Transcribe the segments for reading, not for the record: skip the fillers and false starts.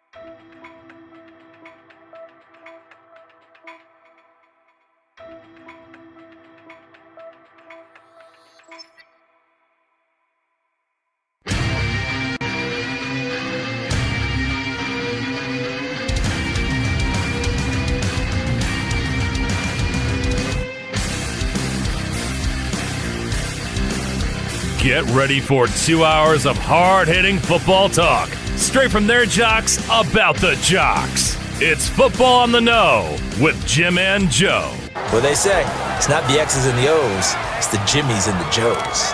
Get ready for 2 hours of hard-hitting football talk, straight from their jocks about the jocks. It's Football on the Know with Jim and Joe. Well, they say it's not the X's and the O's, it's the Jimmies and the Joes.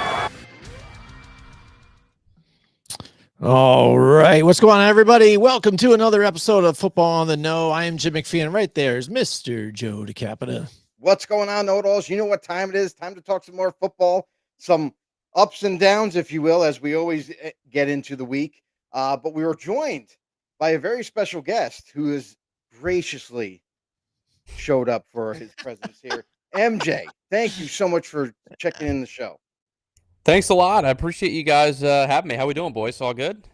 All right. What's going on, everybody? Welcome to another episode of Football on the Know. I am Jim McPhee, and right there is Mr. Joe DeCapita. What's going on, know-it-alls? You know what time it is. Time to talk some more football, some ups and downs, if you will, as we always get into the week. But we were joined by a very special guest who has graciously showed up for his presence here. MJ, thank you so much for checking in the show. Thanks a lot. I appreciate you guys having me. How we doing, boys? All good?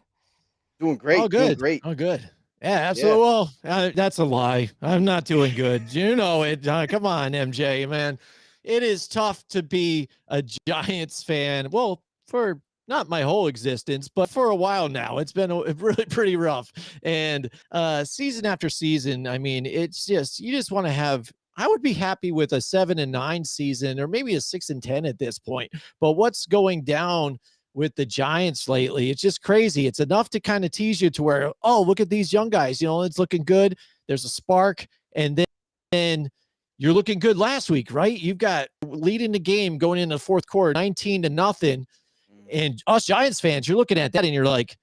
Doing great. Oh, good. Doing great. Oh, good. Yeah, absolutely. Yeah. Well, that's a lie. I'm not doing good. You know it. Come on, MJ, man. It is tough to be a Giants fan. Well, for not my whole existence, but for a while now. It's been really pretty rough. And season after season, I mean, it's just, you just want to have, I would be happy with a 7-9 season or maybe a 6-10 at this point. But what's going down with the Giants lately, it's just crazy. It's enough to kind of tease you to where, oh, look at these young guys, you know, it's looking good. There's a spark. And then you're looking good last week, right? You've got leading the game going into the fourth quarter, 19-0. And us Giants fans, you're looking at that and you're like,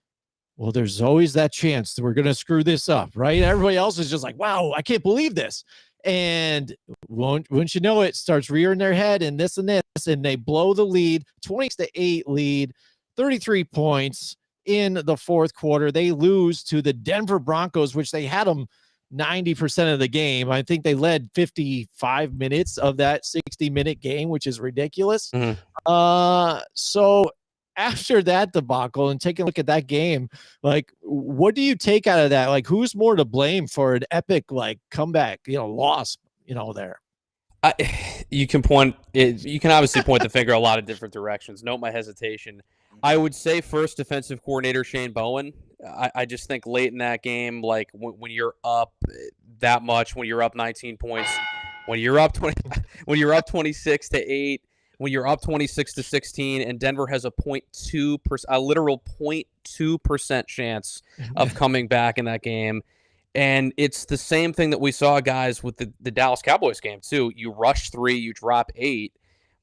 well, there's always that chance that we're going to screw this up, right? Everybody else is just like, wow, I can't believe this. And wouldn't you know it, starts rearing their head and this, and they blow the lead, 20-8 lead, 33 points in the fourth quarter. They lose to the Denver Broncos, which they had them 90% of the game. I think they led 55 minutes of that 60-minute game, which is ridiculous. Mm-hmm. So after that debacle and taking a look at that game, like, what do you take out of that? Like, who's more to blame for an epic, like, comeback, loss, there? You can obviously point the finger a lot of different directions. Note my hesitation. I would say first, defensive coordinator Shane Bowen. I just think late in that game, like when you're up that much, when you're up 19 points, when you're up 26-8, when you're up 26-16, and Denver has a literal 0.2% chance of coming back in that game. And it's the same thing that we saw, guys, with the Dallas Cowboys game too. You rush 3, you drop 8.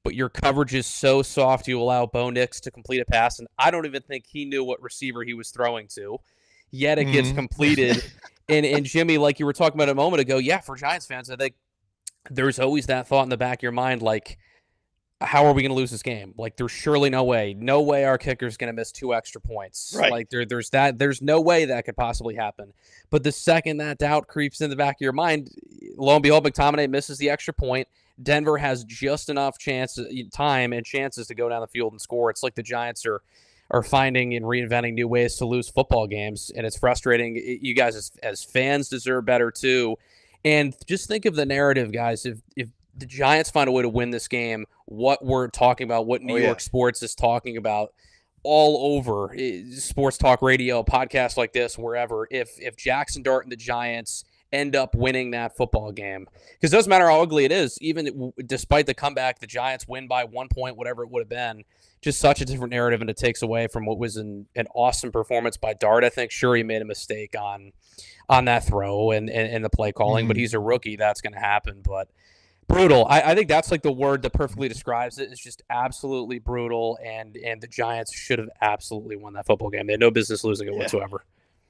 But your coverage is so soft, you allow Bo Nix to complete a pass, and I don't even think he knew what receiver he was throwing to, yet it gets completed. And Jimmy, like you were talking about a moment ago, yeah, for Giants fans, I think there's always that thought in the back of your mind, like, how are we going to lose this game? Like, there's surely no way our kicker's going to miss 2 extra points. Right. Like, there's no way that could possibly happen. But the second that doubt creeps in the back of your mind, lo and behold, McTominay misses the extra point. Denver has just enough time and chances to go down the field and score. It's like the Giants are finding and reinventing new ways to lose football games, and it's frustrating. You guys as fans deserve better too. And just think of the narrative, guys. If the Giants find a way to win this game, what we're talking about, what New York sports is talking about all over sports talk radio, podcasts like this, wherever, if Jackson Dart and the Giants end up winning that football game, because it doesn't matter how ugly it is, even despite the comeback, the Giants win by 1 point, whatever it would have been, just such a different narrative, and it takes away from what was an awesome performance by Dart. I think sure he made a mistake on that throw and the play calling, but he's a rookie, that's going to happen. But brutal. I think that's like the word that perfectly describes it. It's just absolutely brutal, and the Giants should have absolutely won that football game. They had no business losing it whatsoever.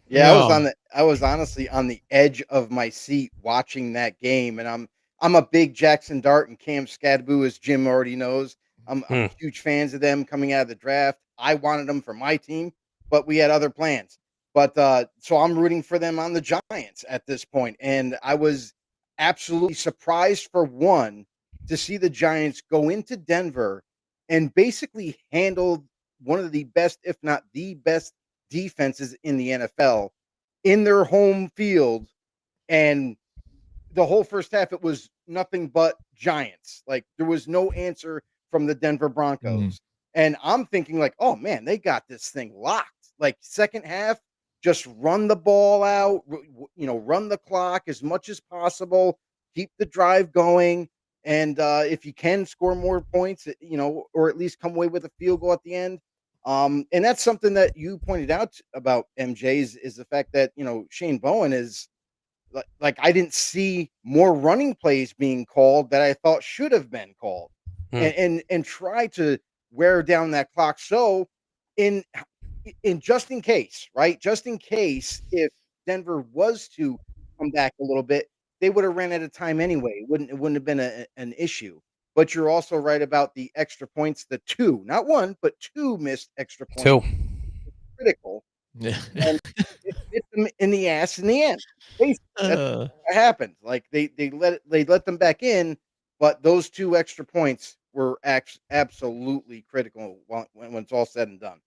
Yeah, no. I was honestly on the edge of my seat watching that game, and I'm a big Jackson Dart and Cam Skadaboo, as Jim already knows. I'm huge fans of them coming out of the draft. I wanted them for my team, but we had other plans. But so I'm rooting for them on the Giants at this point, and I was absolutely surprised for one to see the Giants go into Denver and basically handle one of the best, if not the best, defenses in the NFL in their home field, and the whole first half it was nothing but Giants. Like there was no answer from the Denver Broncos. And I'm thinking like, oh man, they got this thing locked. Like second half, just run the ball out, run the clock as much as possible, keep the drive going. And if you can score more points, or at least come away with a field goal at the end. And that's something that you pointed out about MJ's is the fact that, Shane Bowen is like I didn't see more running plays being called that I thought should have been called and try to wear down that clock. So in just in case, right? Just in case if Denver was to come back a little bit, they would have ran out of time anyway. It wouldn't have been an issue. But you're also right about the extra points, the two, not one, but two missed extra points. Two. Critical. Yeah. And it hit them in the ass in the end. That's what happened. Like they let them back in, but those two extra points were absolutely critical when it's all said and done.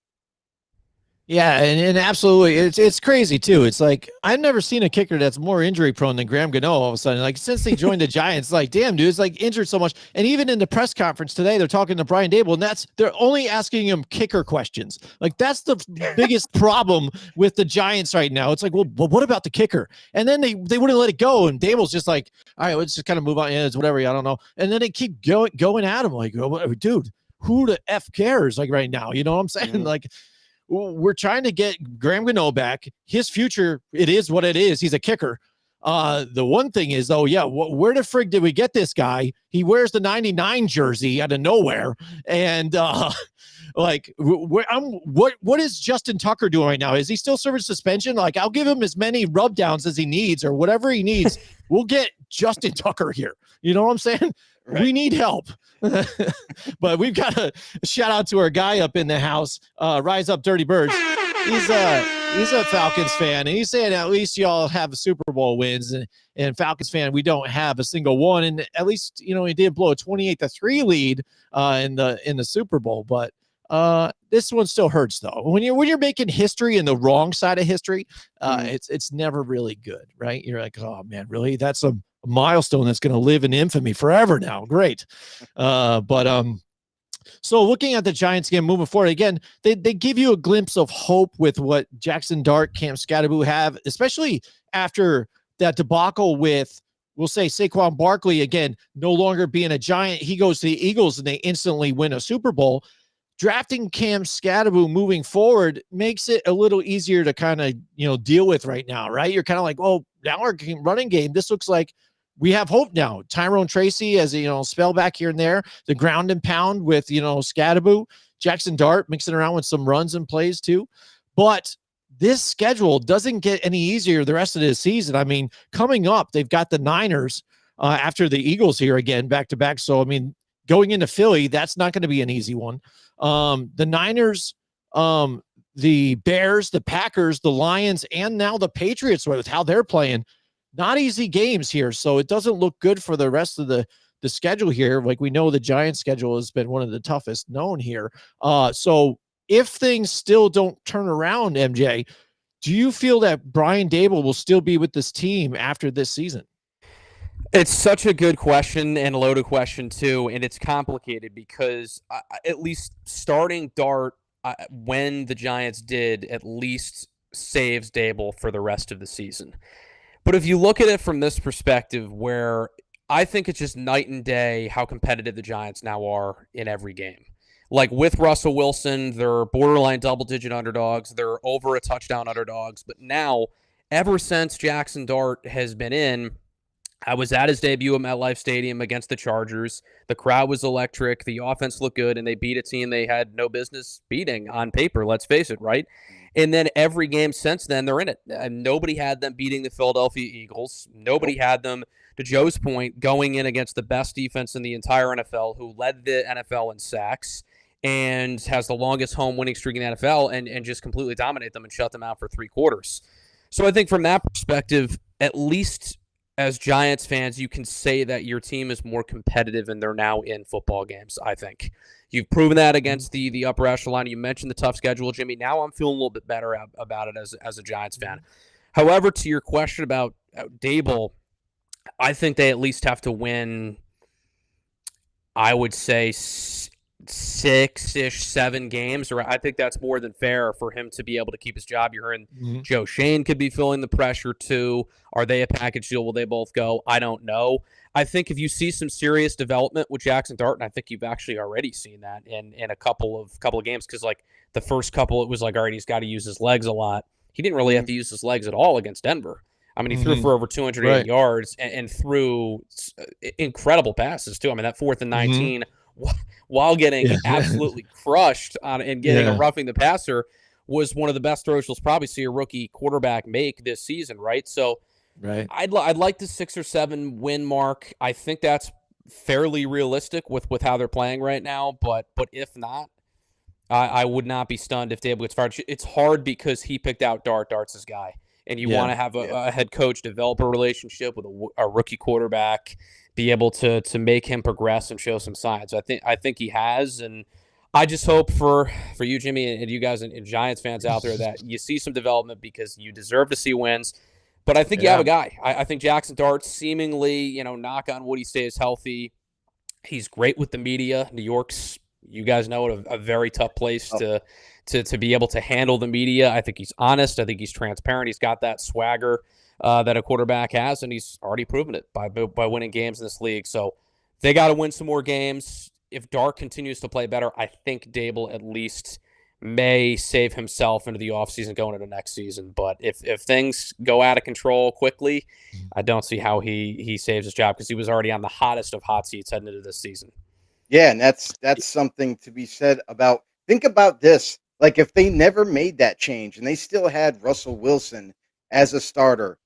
Yeah, and absolutely, it's crazy too. It's like I've never seen a kicker that's more injury prone than Graham Gano. All of a sudden, like since they joined the Giants, like damn, dude, it's like injured so much. And even in the press conference today, they're talking to Brian Daboll, and they're only asking him kicker questions. Like that's the biggest problem with the Giants right now. It's like, well, what about the kicker? And then they wouldn't let it go, and Daboll's just like, all right, let's just kind of move on. Yeah, it's whatever. I don't know. And then they keep going at him, like, dude, who the F cares? Like right now, you know what I'm saying? Mm-hmm. Like. We're trying to get Graham Gano back. His future, it is what it is. He's a kicker. The one thing is, though, where the frig did we get this guy? He wears the 99 jersey out of nowhere. And what is Justin Tucker doing right now? Is he still serving suspension? Like, I'll give him as many rub downs as he needs or whatever he needs. We'll get Justin Tucker here. You know what I'm saying? Right. We need help. But we've got a shout out to our guy up in the house, Rise Up Dirty Birds. He's a Falcons fan, and he's saying at least y'all have Super Bowl wins, and Falcons fan, we don't have a single one. And at least, he did blow a 28-3 lead in the Super Bowl, but this one still hurts though. When you're making history in the wrong side of history, it's never really good, right? You're like, oh man, really? That's a milestone that's going to live in infamy forever now. Great. So looking at the Giants game moving forward, again, they give you a glimpse of hope with what Jackson Dart, Cam Skattebo have, especially after that debacle with, we'll say, Saquon Barkley, again, no longer being a Giant. He goes to the Eagles and they instantly win a Super Bowl. Drafting Cam Skattebo moving forward makes it a little easier to kind of, deal with right now, right? You're kind of like, well, now our running game, this looks like we have hope now. Tyrone Tracy as a, spell back here and there, the ground and pound with, Skattebo, Jackson Dart mixing around with some runs and plays too. But this schedule doesn't get any easier the rest of the season. I mean, coming up, they've got the Niners after the Eagles here again, back to back. So, I mean, going into Philly, that's not going to be an easy one. The Niners, the Bears, the Packers, the Lions, and now the Patriots with how they're playing. Not easy games here, so it doesn't look good for the rest of the schedule here. Like we know the Giants' schedule has been one of the toughest known here. So if things still don't turn around, MJ, do you feel that Brian Daboll will still be with this team after this season? It's such a good question and a loaded question too, and it's complicated because at least starting Dart when the Giants did at least saves Daboll for the rest of the season. But if you look at it from this perspective, where I think it's just night and day how competitive the Giants now are in every game. Like with Russell Wilson, they're borderline double-digit underdogs. They're over a touchdown underdogs. But now, ever since Jackson Dart has been in, I was at his debut at MetLife Stadium against the Chargers. The crowd was electric. The offense looked good, and they beat a team they had no business beating on paper, let's face it, right? And then every game since then, they're in it. And nobody had them beating the Philadelphia Eagles. Nobody had them, to Joe's point, going in against the best defense in the entire NFL, who led the NFL in sacks and has the longest home winning streak in the NFL, and just completely dominate them and shut them out for 3 quarters. So I think from that perspective, at least as Giants fans, you can say that your team is more competitive and they're now in football games, I think. You've proven that against the upper echelon. You mentioned the tough schedule, Jimmy. Now I'm feeling a little bit better about it as a Giants fan. However, to your question about Dable, I think they at least have to win, I would say, 6-ish, 7 games. Or I think that's more than fair for him to be able to keep his job. You're hearing Joe Shane could be feeling the pressure too. Are they a package deal? Will they both go? I don't know. I think if you see some serious development with Jackson Dart, and I think you've actually already seen that in a couple of games, because like the first couple, it was like, all right, he's got to use his legs a lot. He didn't really have to use his legs at all against Denver. I mean, he threw for over 280 yards and threw incredible passes too. I mean, that 4th and 19 while getting absolutely crushed on and getting a roughing the passer was one of the best throws you'll probably see a rookie quarterback make this season, right? So I'd like the 6 or 7 win mark. I think that's fairly realistic with how they're playing right now, but if not, I would not be stunned if Dable gets fired. It's hard because he picked out Dart. Dart's his guy. And you want to have a head coach develop a relationship with a rookie quarterback, be able to make him progress and show some signs. I think he has, and I just hope for you, Jimmy, and you guys and Giants fans out there that you see some development, because you deserve to see wins. But I think you have a guy. I think Jackson Dart, seemingly, knock on wood, he stays healthy. He's great with the media. New York's, you guys know it, a very tough place to be able to handle the media. I think he's honest. I think he's transparent. He's got that swagger that a quarterback has, and he's already proven it by winning games in this league. So they got to win some more games. If Dart continues to play better, I think Dable at least may save himself into the offseason going into next season. But if things go out of control quickly, I don't see how he saves his job, because he was already on the hottest of hot seats heading into this season. Yeah, and that's something to be said about. Think about this. Like, if they never made that change and they still had Russell Wilson as a starter,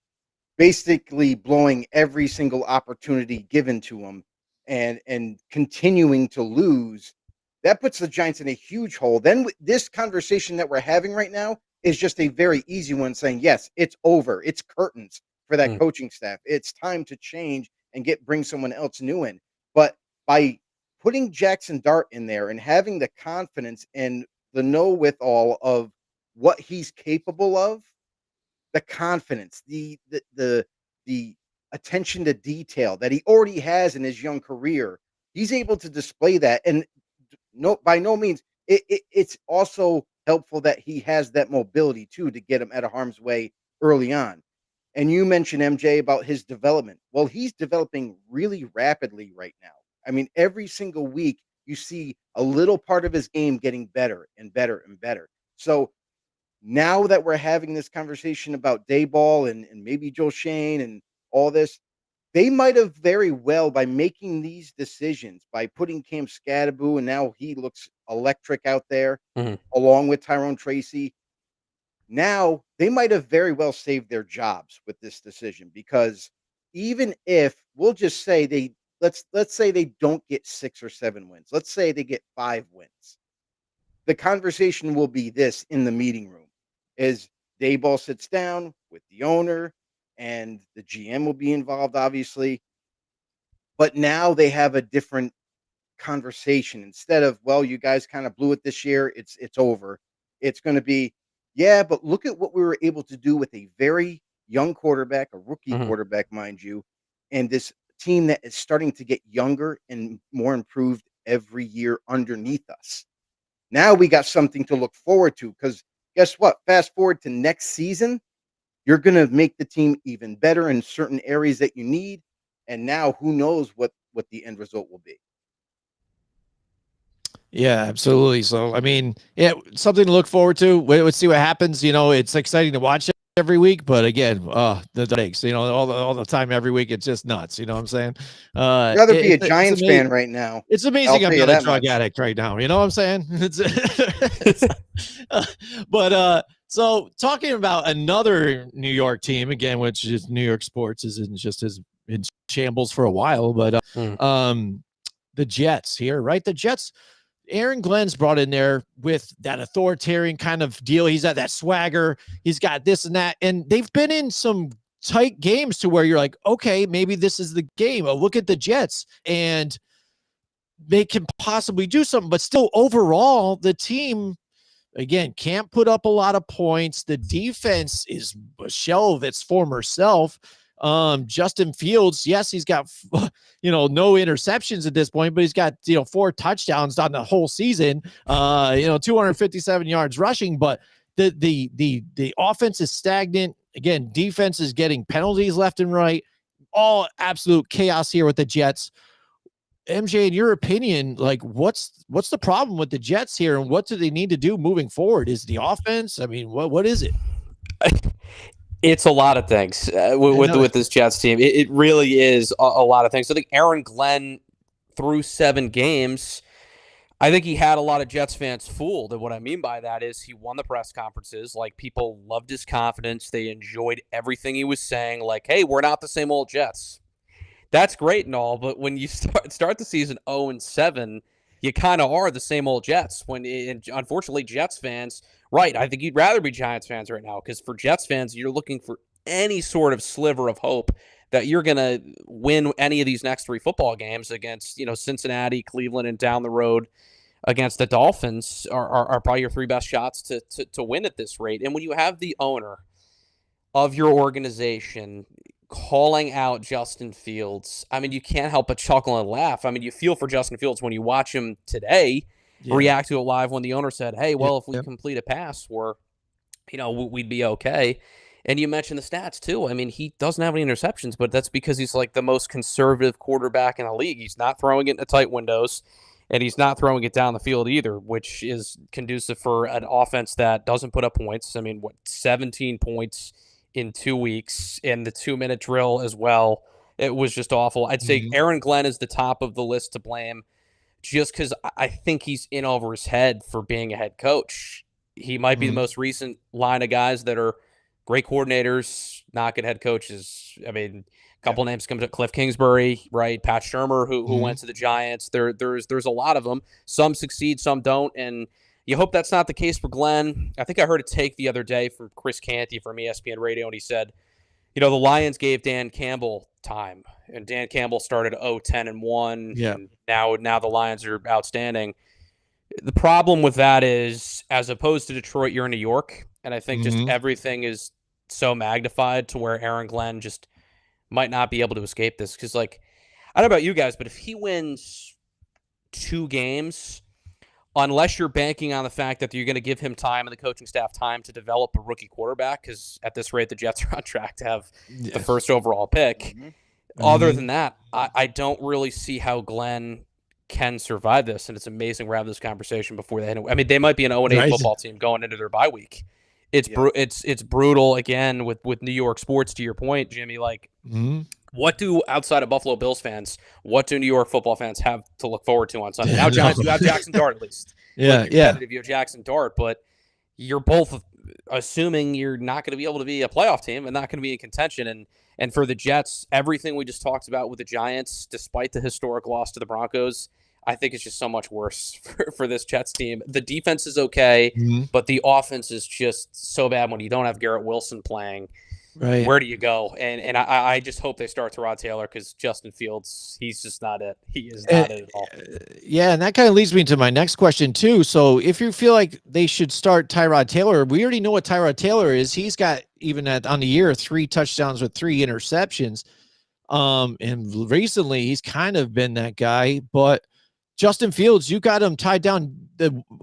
basically blowing every single opportunity given to him and continuing to lose, that puts the Giants in a huge hole. Then this conversation that we're having right now is just a very easy one, saying, yes, it's over. It's curtains for that coaching staff. It's time to change and bring someone else new in. But by putting Jackson Dart in there and having the confidence and the know-with-all of what he's capable of, the confidence, the attention to detail that he already has in his young career, he's able to display that. And by no means, it's also helpful that he has that mobility too, to get him out of harm's way early on. And you mentioned, MJ, about his development. Well, he's developing really rapidly right now. I mean, every single week you see a little part of his game getting better and better and better. So now that we're having this conversation about Daboll and maybe Joe Shane and all this, they might have very well, by making these decisions, by putting Cam Skattebo, and now he looks electric out there, along with Tyrone Tracy, now they might have very well saved their jobs with this decision. Because even if, we'll just say let's say they don't get 6 or 7 wins. Let's say they get 5 wins. The conversation will be this in the meeting room: is Daboll sits down with the owner, and the GM will be involved, obviously. But now they have a different conversation. Instead of, well, you guys kind of blew it this year, it's over. It's going to be, yeah, but look at what we were able to do with a very young quarterback, a rookie quarterback, mind you, and this team that is starting to get younger and more improved every year underneath us. Now we got something to look forward to, because guess what? Fast forward to next season, you're going to make the team even better in certain areas that you need. And now who knows what the end result will be. Yeah, absolutely. So, I mean, yeah, something to look forward to. Let's see what happens. It's exciting to watch every week, but again, the takes, all the time, every week, it's just nuts. You know what I'm saying? I'd rather be a Giants fan right now. It's amazing I'm not a drug addict right now. You know what I'm saying? But so talking about another New York team again, which is New York sports isn't just in shambles for a while, but the Jets here, right? The Jets. Aaron Glenn's brought in there with that authoritarian kind of deal. He's got that swagger. He's got this and that. And they've been in some tight games to where you're like, okay, maybe this is the game. Oh, look at the Jets. And they can possibly do something. But still, overall, the team again, can't put up a lot of points. The defense is a shell of its former self. Justin Fields, yes, he's got, no interceptions at this point, but he's got, 4 touchdowns on the whole season, 257 yards rushing, but the offense is stagnant. Again, defense is getting penalties left and right. All absolute chaos here with the Jets. MJ, in your opinion, like what's the problem with the Jets here, and what do they need to do moving forward? Is the offense? I mean, what is it? It's a lot of things with this Jets team. It really is a lot of things. I think Aaron Glenn, through 7 games, I think he had a lot of Jets fans fooled. And what I mean by that is he won the press conferences. Like, people loved his confidence. They enjoyed everything he was saying. Like, hey, we're not the same old Jets. That's great and all, but when you start the season 0-7, you kind of are the same old Jets. Unfortunately, Jets fans, right, I think you'd rather be Giants fans right now, because for Jets fans, you're looking for any sort of sliver of hope that you're going to win any of these next 3 football games against, Cincinnati, Cleveland, and down the road against the Dolphins are probably your 3 best shots to win at this rate. And when you have the owner of your organization calling out Justin Fields, I mean, you can't help but chuckle and laugh. I mean, you feel for Justin Fields when you watch him today react to it live when the owner said, hey, well, if we complete a pass, we'd be okay. And you mentioned the stats too. I mean, he doesn't have any interceptions, but that's because he's like the most conservative quarterback in the league. He's not throwing it into tight windows, and he's not throwing it down the field either, which is conducive for an offense that doesn't put up points. I mean, 17 points in 2 weeks, and the 2-minute drill as well. It was just awful. I'd say Aaron Glenn is the top of the list to blame, just because I think he's in over his head for being a head coach. He might be the most recent line of guys that are great coordinators, not good head coaches. I mean, a couple names come to Cliff Kingsbury, right? Pat Shurmur, who went to the Giants. There's a lot of them. Some succeed, some don't, and you hope that's not the case for Glenn. I think I heard a take the other day from Chris Canty from ESPN Radio, and he said, the Lions gave Dan Campbell time, and Dan Campbell started 0-10-1. Yeah. And now the Lions are outstanding. The problem with that is, as opposed to Detroit, you're in New York, and I think just everything is so magnified to where Aaron Glenn just might not be able to escape this. Because, I don't know about you guys, but if he wins 2 games, unless you're banking on the fact that you're going to give him time and the coaching staff time to develop a rookie quarterback, because at this rate, the Jets are on track to have the first overall pick. Other than that, I don't really see how Glenn can survive this, and it's amazing we're having this conversation before they. I mean, they might be an 0-8 football team going into their bye week. It's brutal again with New York sports. To your point, Jimmy, what do outside of Buffalo Bills fans, what do New York football fans have to look forward to on Sunday? Now, Giants, you have Jackson Dart at least. You have Jackson Dart, but you're both assuming you're not going to be able to be a playoff team and not going to be in contention. And for the Jets, everything we just talked about with the Giants, despite the historic loss to the Broncos, I think it's just so much worse for this Jets team. The defense is okay, but the offense is just so bad when you don't have Garrett Wilson playing. Right. Where do you go? And I just hope they start Tyrod Taylor, because Justin Fields, he's just not it. He is not it at all. Yeah, and that kind of leads me to my next question too. So if you feel like they should start Tyrod Taylor, we already know what Tyrod Taylor is. He's got, even on the year, 3 touchdowns with 3 interceptions. And recently he's kind of been that guy, but Justin Fields, you got him tied down.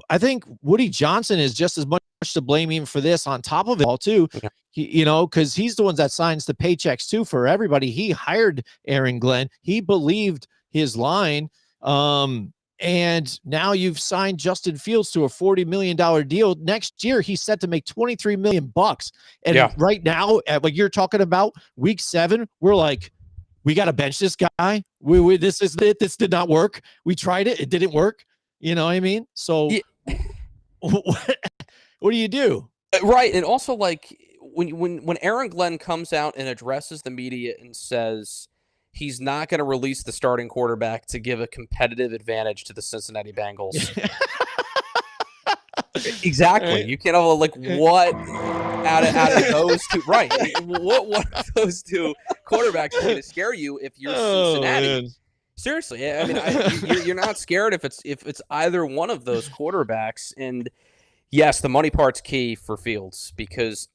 I think Woody Johnson is just as much to blame even for this on top of it all too. Okay. Because he's the ones that signs the paychecks too for everybody. He hired Aaron Glenn. He believed his line. And now you've signed Justin Fields to a $40 million deal. Next year, he's set to make $23 million. And right now, like you're talking about week 7, we're like, we got to bench this guy. This is it. This did not work. We tried it. It didn't work. You know what I mean? So what do you do? Right. And also, when Aaron Glenn comes out and addresses the media and says he's not going to release the starting quarterback to give a competitive advantage to the Cincinnati Bengals. Exactly. Right. You can't have what out of those two, right? What of those two quarterbacks is going to scare you if you're Cincinnati? Man. Seriously, I mean, you're not scared if it's either one of those quarterbacks. And Yes, the money part's key for Fields because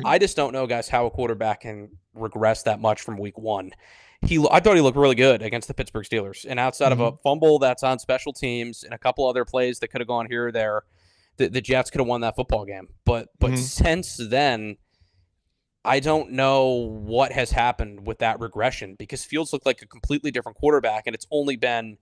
I just don't know, guys, how a quarterback can regress that much from week one. I thought he looked really good against the Pittsburgh Steelers. And outside of a fumble that's on special teams and a couple other plays that could have gone here or there, the Jets could have won that football game. But since then, I don't know what has happened with that regression because Fields looked like a completely different quarterback, and it's only been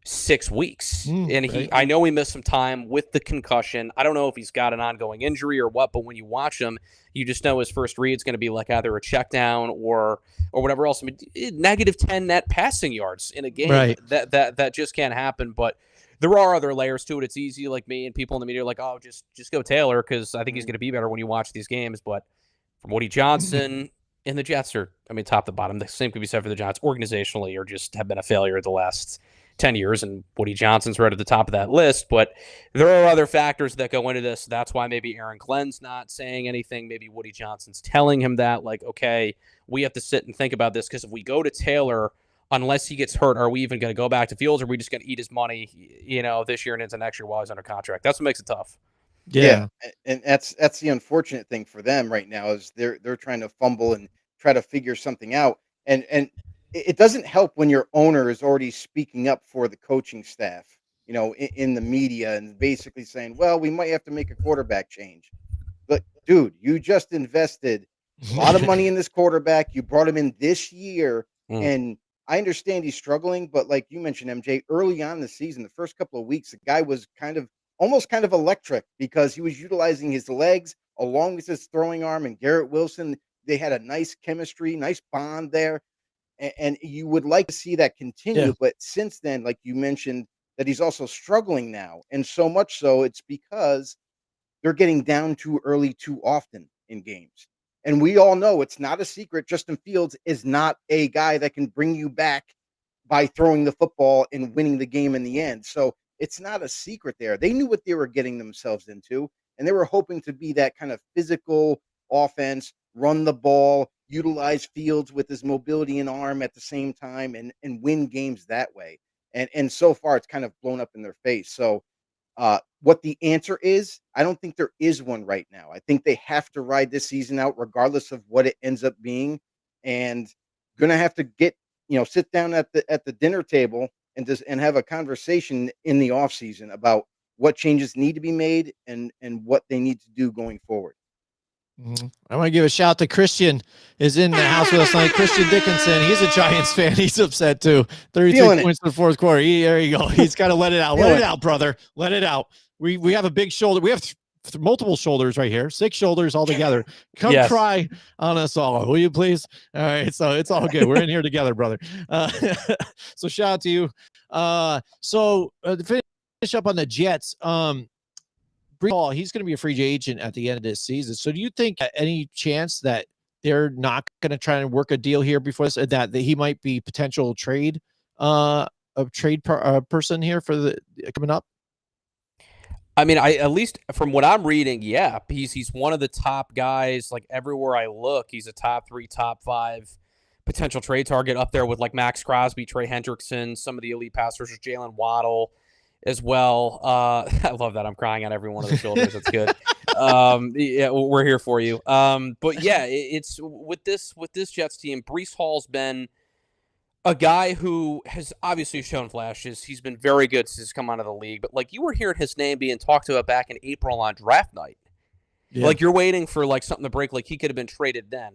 6 weeks. And I know he missed some time with the concussion. I don't know if he's got an ongoing injury or what, but when you watch him, you just know his first read's going to be like either a check down or whatever else. I mean, -10 net passing yards in a game. That just can't happen. But there are other layers to it. It's easy, like me and people in the media are like, oh, just go Taylor because I think he's going to be better when you watch these games. But from Woody Johnson and the Jets are, I mean, top to bottom, the same could be said for the Giants organizationally, or just have been a failure the last 10 years, and Woody Johnson's right at the top of that list. But there are other factors that go into this. That's why maybe Aaron Glenn's not saying anything. Maybe Woody Johnson's telling him that, like, okay, we have to sit and think about this because if we go to Taylor, unless he gets hurt, are we even going to go back to Fields, or are we just going to eat his money, this year and into next year while he's under contract? That's what makes it tough. Yeah. And that's the unfortunate thing for them right now is they're trying to fumble and try to figure something out. And it doesn't help when your owner is already speaking up for the coaching staff, in the media and basically saying, well, we might have to make a quarterback change. But dude, you just invested a lot of money in this quarterback. You brought him in this year. And I understand he's struggling, but like you mentioned, MJ, early on in the season, the first couple of weeks, the guy was almost kind of electric because he was utilizing his legs along with his throwing arm, and Garrett Wilson, they had a nice chemistry, nice bond there. And you would like to see that continue. Yeah. But since then, like you mentioned, that he's also struggling now. And so much so, it's because they're getting down too early too often in games. And we all know it's not a secret. Justin Fields is not a guy that can bring you back by throwing the football and winning the game in the end. So it's not a secret there. They knew what they were getting themselves into, and they were hoping to be that kind of physical offense, run the ball, utilize Fields with his mobility and arm at the same time, and win games that way. And so far, it's kind of blown up in their face. So what the answer is, I don't think there is one right now. I think they have to ride this season out regardless of what it ends up being, and going to have to sit down at the dinner table and have a conversation in the offseason about what changes need to be made and what they need to do going forward. I want to give a shout to Christian is in the house with us tonight. Christian Dickinson. He's a Giants fan. He's upset too. 33 points in the fourth quarter. There you go. He's got to let it out. Let it out, brother. Let it out. We have a big shoulder. We have multiple shoulders right here. 6 shoulders all together. Come cry on us all. Will you please? All right. So it's all good. We're in here together, brother. So shout out to you. To finish up on the Jets, Paul, he's going to be a free agent at the end of this season. So do you think any chance that they're not going to try and work a deal here before this, that he might be potential trade person here for the coming up? I mean, at least from what I'm reading, yeah, he's one of the top guys. Like everywhere I look, he's a top 3, top 5 potential trade target, up there with like Max Crosby, Trey Hendrickson, some of the elite pass rushers, Jalen Waddle as well. I love that. I'm crying on every one of the shoulders. That's good. Yeah, we're here for you. But yeah, it's with this Jets team, Breece Hall's been a guy who has obviously shown flashes. He's been very good since he's come out of the league. But like you were hearing his name being talked about back in April on draft night. Yeah. Like you're waiting for like something to break. Like he could have been traded then.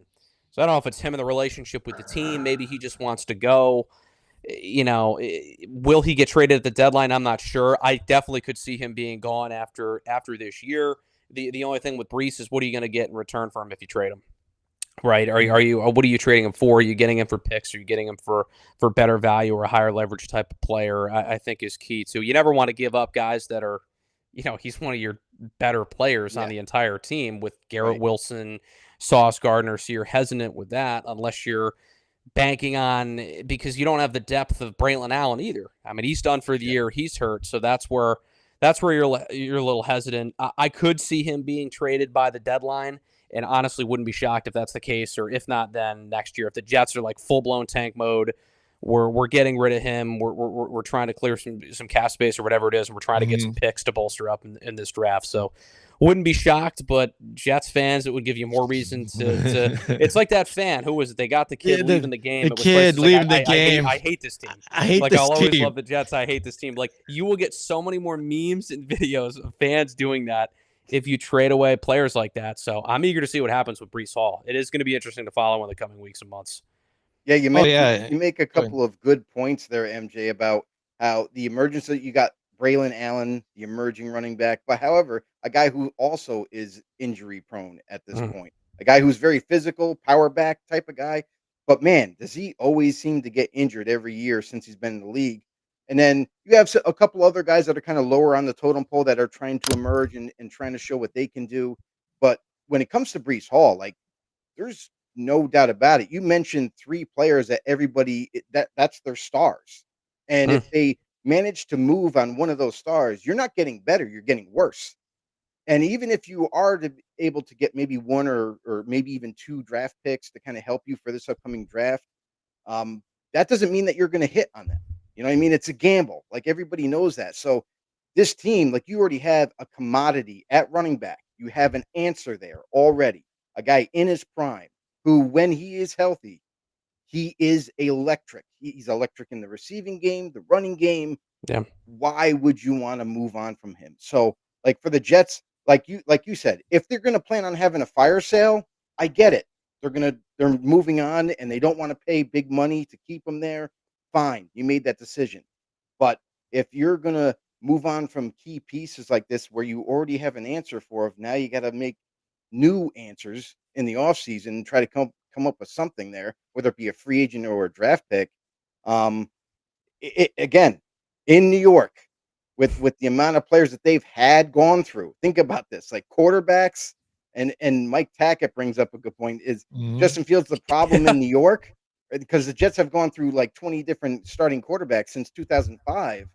So I don't know if it's him and the relationship with the team. Maybe he just wants to go. Will he get traded at the deadline? I'm not sure. I definitely could see him being gone after this year. The only thing with Breece is what are you going to get in return for him if you trade him? Right? What are you trading him for? Are you getting him for picks? Are you getting him for better value or a higher leverage type of player? I think is key too. You never want to give up guys that are, he's one of your better players on the entire team with Garrett Wilson, Sauce Gardner. So you're hesitant with that unless you're banking on, because you don't have the depth of Braylon Allen either. I mean, he's done for the year. He's hurt. So that's where you're a little hesitant. I could see him being traded by the deadline, and honestly wouldn't be shocked if that's the case, or if not, then next year. If the Jets are like full-blown tank mode, we're getting rid of him. We're trying to clear some cap space or whatever it is, and we're trying to get some picks to bolster up in this draft. So Wouldn't be shocked, but Jets fans, it would give you more reason to it's like that fan. Who was it? They got the kid leaving the game. The kid leaving the game. I hate this team. I hate like, this I'll always team. love the Jets. I hate this team. Like, you will get so many more memes and videos of fans doing that if you trade away players like that. So I'm eager to see what happens with Breece Hall. It is going to be interesting to follow in the coming weeks and months. Yeah, you make a couple of good points there, MJ, about how the emergence that you got Braylon Allen, the emerging running back, but however, a guy who also is injury prone at this point, a guy who's very physical, power back type of guy. But man, does he always seem to get injured every year since he's been in the league? And then you have a couple other guys that are kind of lower on the totem pole that are trying to emerge and trying to show what they can do. But when it comes to Breece Hall, like, there's no doubt about it. You mentioned 3 players that that's their stars. And if they manage to move on one of those stars, you're not getting better, you're getting worse. And even if you are able to get maybe 1 or maybe even 2 draft picks to kind of help you for this upcoming draft, that doesn't mean that you're going to hit on that. You know what I mean? It's a gamble. Like, everybody knows that. So this team, like, you already have a commodity at running back. You have an answer there already. A guy in his prime who, when he is healthy, he is electric. He's electric in the receiving game, the running game. Yeah. Why would you want to move on from him? So, like, for the Jets, like you said, if they're going to plan on having a fire sale, I get it. They're moving on and they don't want to pay big money to keep him there. Fine, you made that decision. But if you're going to move on from key pieces like this, where you already have an answer for, now you got to make new answers in the offseason and try to come up with something there, whether it be a free agent or a draft pick. Again, in New York, with the amount of players that they've gone through, think about this, like quarterbacks, and Mike Tackett brings up a good point, is Justin Fields the problem in New York? Because the Jets have gone through like 20 different starting quarterbacks since 2005.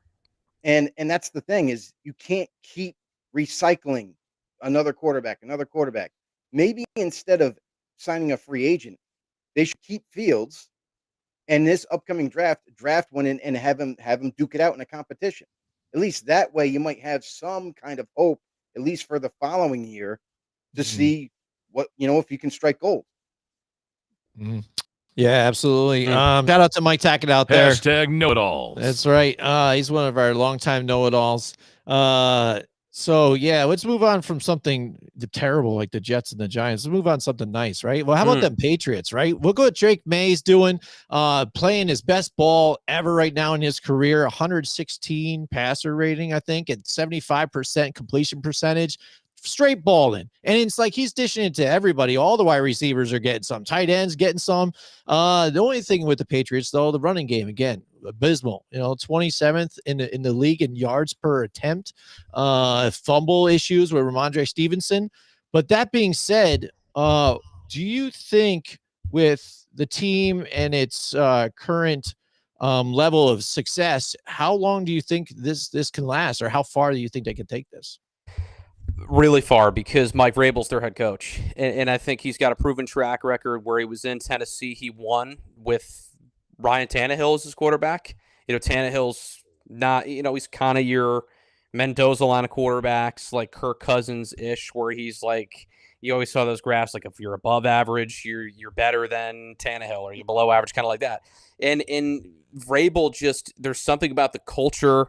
And that's the thing, is you can't keep recycling another quarterback. Maybe instead of signing a free agent, they should keep Fields, and this upcoming draft one in and have him duke it out in a competition. At least that way you might have some kind of hope, at least for the following year, to see what, if you can strike gold. Yeah, absolutely. Shout out to Mike Tackett out there. Hashtag know-it-alls. That's right. He's one of our longtime know-it-alls. So yeah, let's move on from something terrible like the Jets and the Giants. Let's move on to something nice, right? Well, how about them Patriots, right? Look what Drake May's doing, playing his best ball ever right now in his career, 116 passer rating, I think, and 75% completion percentage. Straight balling, and it's like he's dishing it to everybody. All the wide receivers are getting some, tight ends getting some. The only thing with the Patriots, though, the running game, again, abysmal. 27th in the league in yards per attempt. Fumble issues with Ramondre Stevenson. But that being said, do you think with the team and its current level of success, how long do you think this can last, or how far do you think they can take this? Really far, because Mike Vrabel's their head coach. And I think he's got a proven track record. Where he was in Tennessee, he won with Ryan Tannehill as his quarterback. Tannehill's not, he's kind of your Mendoza line of quarterbacks, like Kirk Cousins-ish, where he's like, you always saw those graphs, like if you're above average, you're better than Tannehill, or you're below average, kind of like that. And in Vrabel, just, there's something about the culture.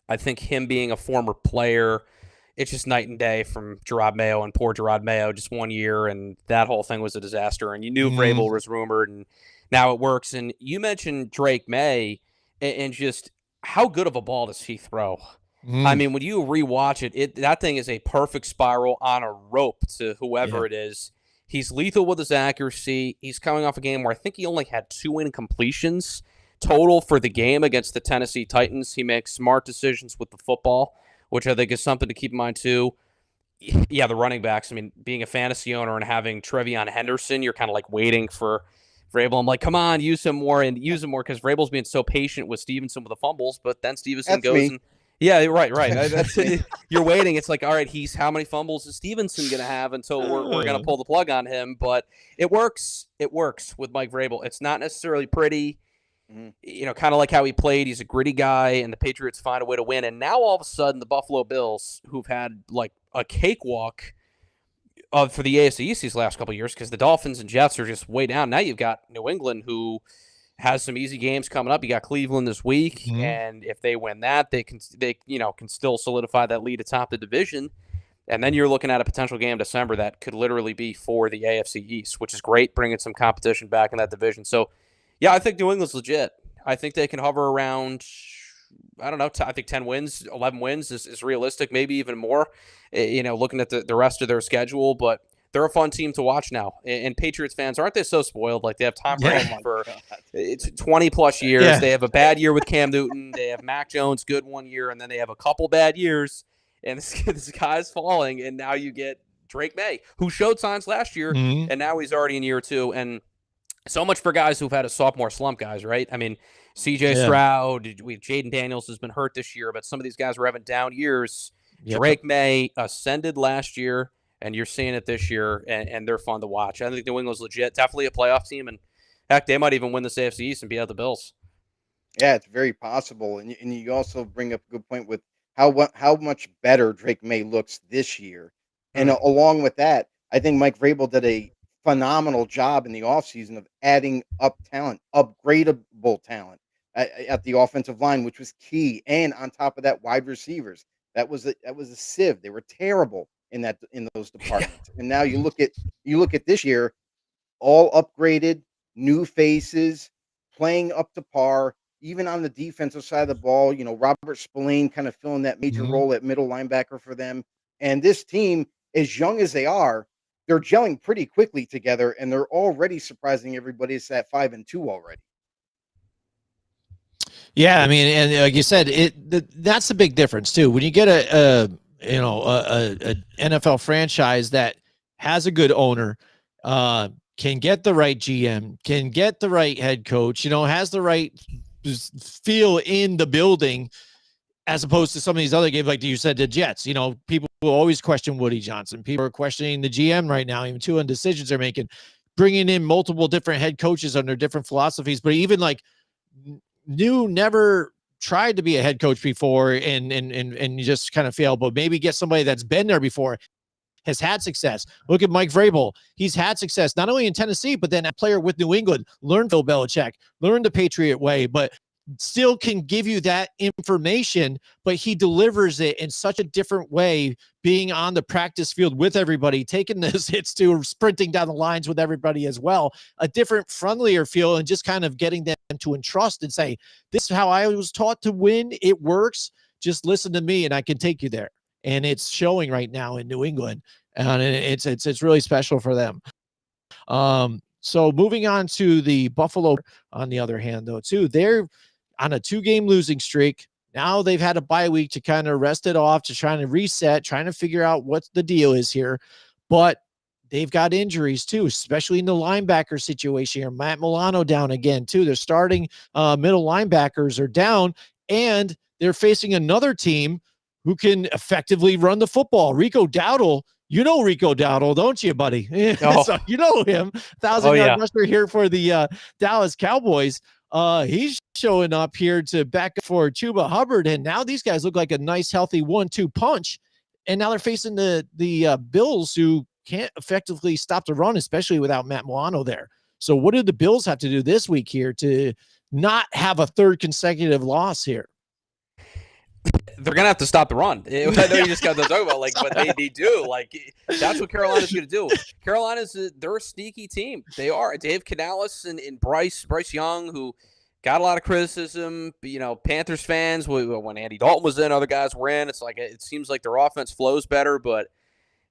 I think him being a former player, it's just night and day from Gerard Mayo, and poor Gerard Mayo, just 1 year, and that whole thing was a disaster. And you knew Vrabel was rumored, and now it works. And you mentioned Drake May, and just how good of a ball does he throw? I mean, when you rewatch it, that thing is a perfect spiral on a rope to whoever it is. He's lethal with his accuracy. He's coming off a game where I think he only had 2 incompletions total for the game against the Tennessee Titans. He makes smart decisions with the football, which I think is something to keep in mind too. Yeah, the running backs. I mean, being a fantasy owner and having Trevion Henderson, you're kind of like waiting for Vrabel. I'm like, come on, use him more, because Vrabel's being so patient with Stevenson with the fumbles, but then Stevenson goes and yeah, right. That's you're waiting. It's like, all right, he's how many fumbles is Stevenson going to have until we're going to pull the plug on him? But it works. It works with Mike Vrabel. It's not necessarily pretty. Kind of like how he played. He's a gritty guy, and the Patriots find a way to win. And now all of a sudden, the Buffalo Bills, who've had like a cakewalk for the AFC East these last couple of years because the Dolphins and Jets are just way down. Now you've got New England, who has some easy games coming up. You got Cleveland this week, and if they win that, they can still solidify that lead atop the division. And then you're looking at a potential game in December that could literally be for the AFC East, which is great, bringing some competition back in that division. So, yeah, I think New England's legit. I think they can hover around, I don't know, I think 10 wins, 11 wins is realistic, maybe even more, looking at the rest of their schedule. But they're a fun team to watch now. And Patriots fans, aren't they so spoiled? Like, they have Tom Brady for 20-plus years. Yeah. They have a bad year with Cam Newton. They have Mac Jones, good 1 year, and then they have a couple bad years. And this guy's falling, and now you get Drake May, who showed signs last year, and now he's already in year 2. And so much for guys who've had a sophomore slump, guys, right? I mean, C.J. Stroud, Jaden Daniels has been hurt this year, but some of these guys were having down years. Yep. Drake May ascended last year, and you're seeing it this year, and they're fun to watch. I think New England's legit, definitely a playoff team, and heck, they might even win this AFC East and beat out the Bills. Yeah, it's very possible. And you also bring up a good point with how much better Drake May looks this year. And along with that, I think Mike Vrabel did a phenomenal job in the offseason of adding up talent, upgradable talent at the offensive line, which was key. And on top of that, wide receivers. That was a sieve. They were terrible in those departments. And now you look at this year, all upgraded, new faces, playing up to par. Even on the defensive side of the ball, Robert Spillane kind of filling that major role at middle linebacker for them. And this team, as young as they are, they're gelling pretty quickly together, and they're already surprising everybody. It's at 5-2 already. Yeah, I mean, and like you said, that's the big difference too. When you get a NFL franchise that has a good owner, can get the right GM, can get the right head coach, has the right feel in the building, as opposed to some of these other games, like you said, the Jets. People will always question Woody Johnson. People are questioning the GM right now, even two decisions they're making, bringing in multiple different head coaches under different philosophies. But even like New never tried to be a head coach before and you just kind of failed, but maybe get somebody that's been there before, has had success. Look at Mike Vrabel. He's had success not only in Tennessee, but then a player with New England, learned Bill Belichick, learned the Patriot way, but still can give you that information, but he delivers it in such a different way, being on the practice field with everybody, taking those hits to sprinting down the lines with everybody as well, a different, friendlier feel, and just kind of getting them to entrust and say, this is how I was taught to win. It works. Just listen to me and I can take you there. And it's showing right now in New England, and it's really special for them. So moving on to the Buffalo, on the other hand, though, too, they're on a 2-game losing streak. Now they've had a bye week to kind of rest it off, to trying to reset, trying to figure out what the deal is here. But they've got injuries too, especially in the linebacker situation here. Matt Milano down again too. They're starting middle linebackers are down, and they're facing another team who can effectively run the football. Rico Dowdle, Rico Dowdle, don't you, buddy? So you know him, 1,000-yard rusher here for the Dallas Cowboys. He's showing up here to back up for Chuba Hubbard, and now these guys look like a nice, healthy 1-2 punch. And now they're facing the Bills, who can't effectively stop the run, especially without Matt Milano there. So what do the Bills have to do this week here to not have a third consecutive loss here? They're gonna have to stop the run. I know you just got to talk about what they do. That's what Carolina's gonna do. They're a sneaky team. They are. Dave Canales and Bryce Young, who got a lot of criticism. Panthers fans, when Andy Dalton was in, other guys were in. It seems like their offense flows better, but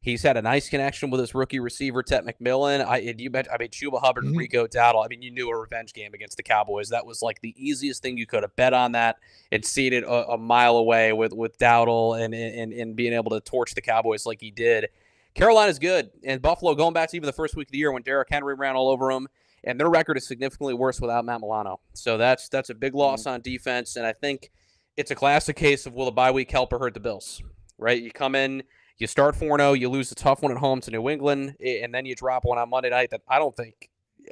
he's had a nice connection with his rookie receiver, Ted McMillan. Chuba Hubbard and Rico Dowdle. You knew a revenge game against the Cowboys. That was the easiest thing you could have bet on that and seen it a mile away with Dowdle and being able to torch the Cowboys like he did. Carolina's good. And Buffalo, going back to even the first week of the year when Derrick Henry ran all over them, and their record is significantly worse without Matt Milano. So that's a big loss on defense, and I think it's a classic case of will the bye week help or hurt the Bills, right? You come in, you start 4-0, you lose a tough one at home to New England, and then you drop one on Monday night that I don't think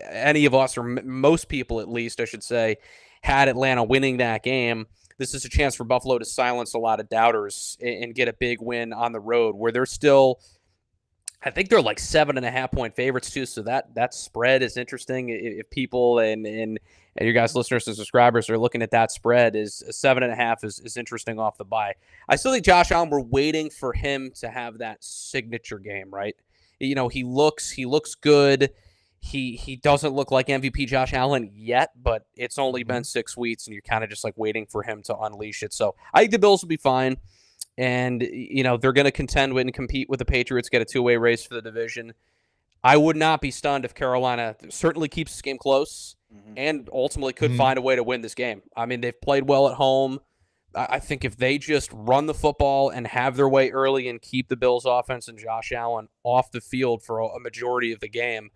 any of us, or most people at least, I should say, had Atlanta winning that game. this is a chance for Buffalo to silence a lot of doubters and get a big win on the road where they're still, I think they're like 7.5-point favorites too. So that spread is interesting. If people and your guys, listeners and subscribers are looking at that spread, is 7.5 is interesting off the bye. I still think Josh Allen, we're waiting for him to have that signature game, right? He looks good. He doesn't look like MVP Josh Allen yet, but it's only been 6 weeks, and you're kind of just like waiting for him to unleash it. So I think the Bills will be fine, and they're going to contend with and compete with the Patriots, get a two-way race for the division. I would not be stunned if Carolina certainly keeps this game close and ultimately could find a way to win this game. I mean, they've played well at home. I think if they just run the football and have their way early and keep the Bills' offense and Josh Allen off the field for a majority of the game,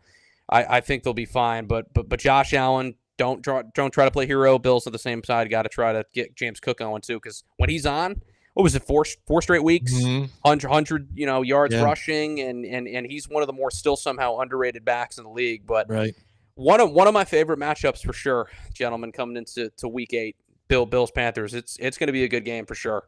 I think they'll be fine. But Josh Allen, don't try to play hero. Bills on the same side. Got to try to get James Cook on too, because when he's on, what was it, four straight weeks, 100 yards rushing, and he's one of the more still somehow underrated backs in the league. But one of my favorite matchups for sure, gentlemen, coming into Week 8, Bills Panthers. It's going to be a good game for sure.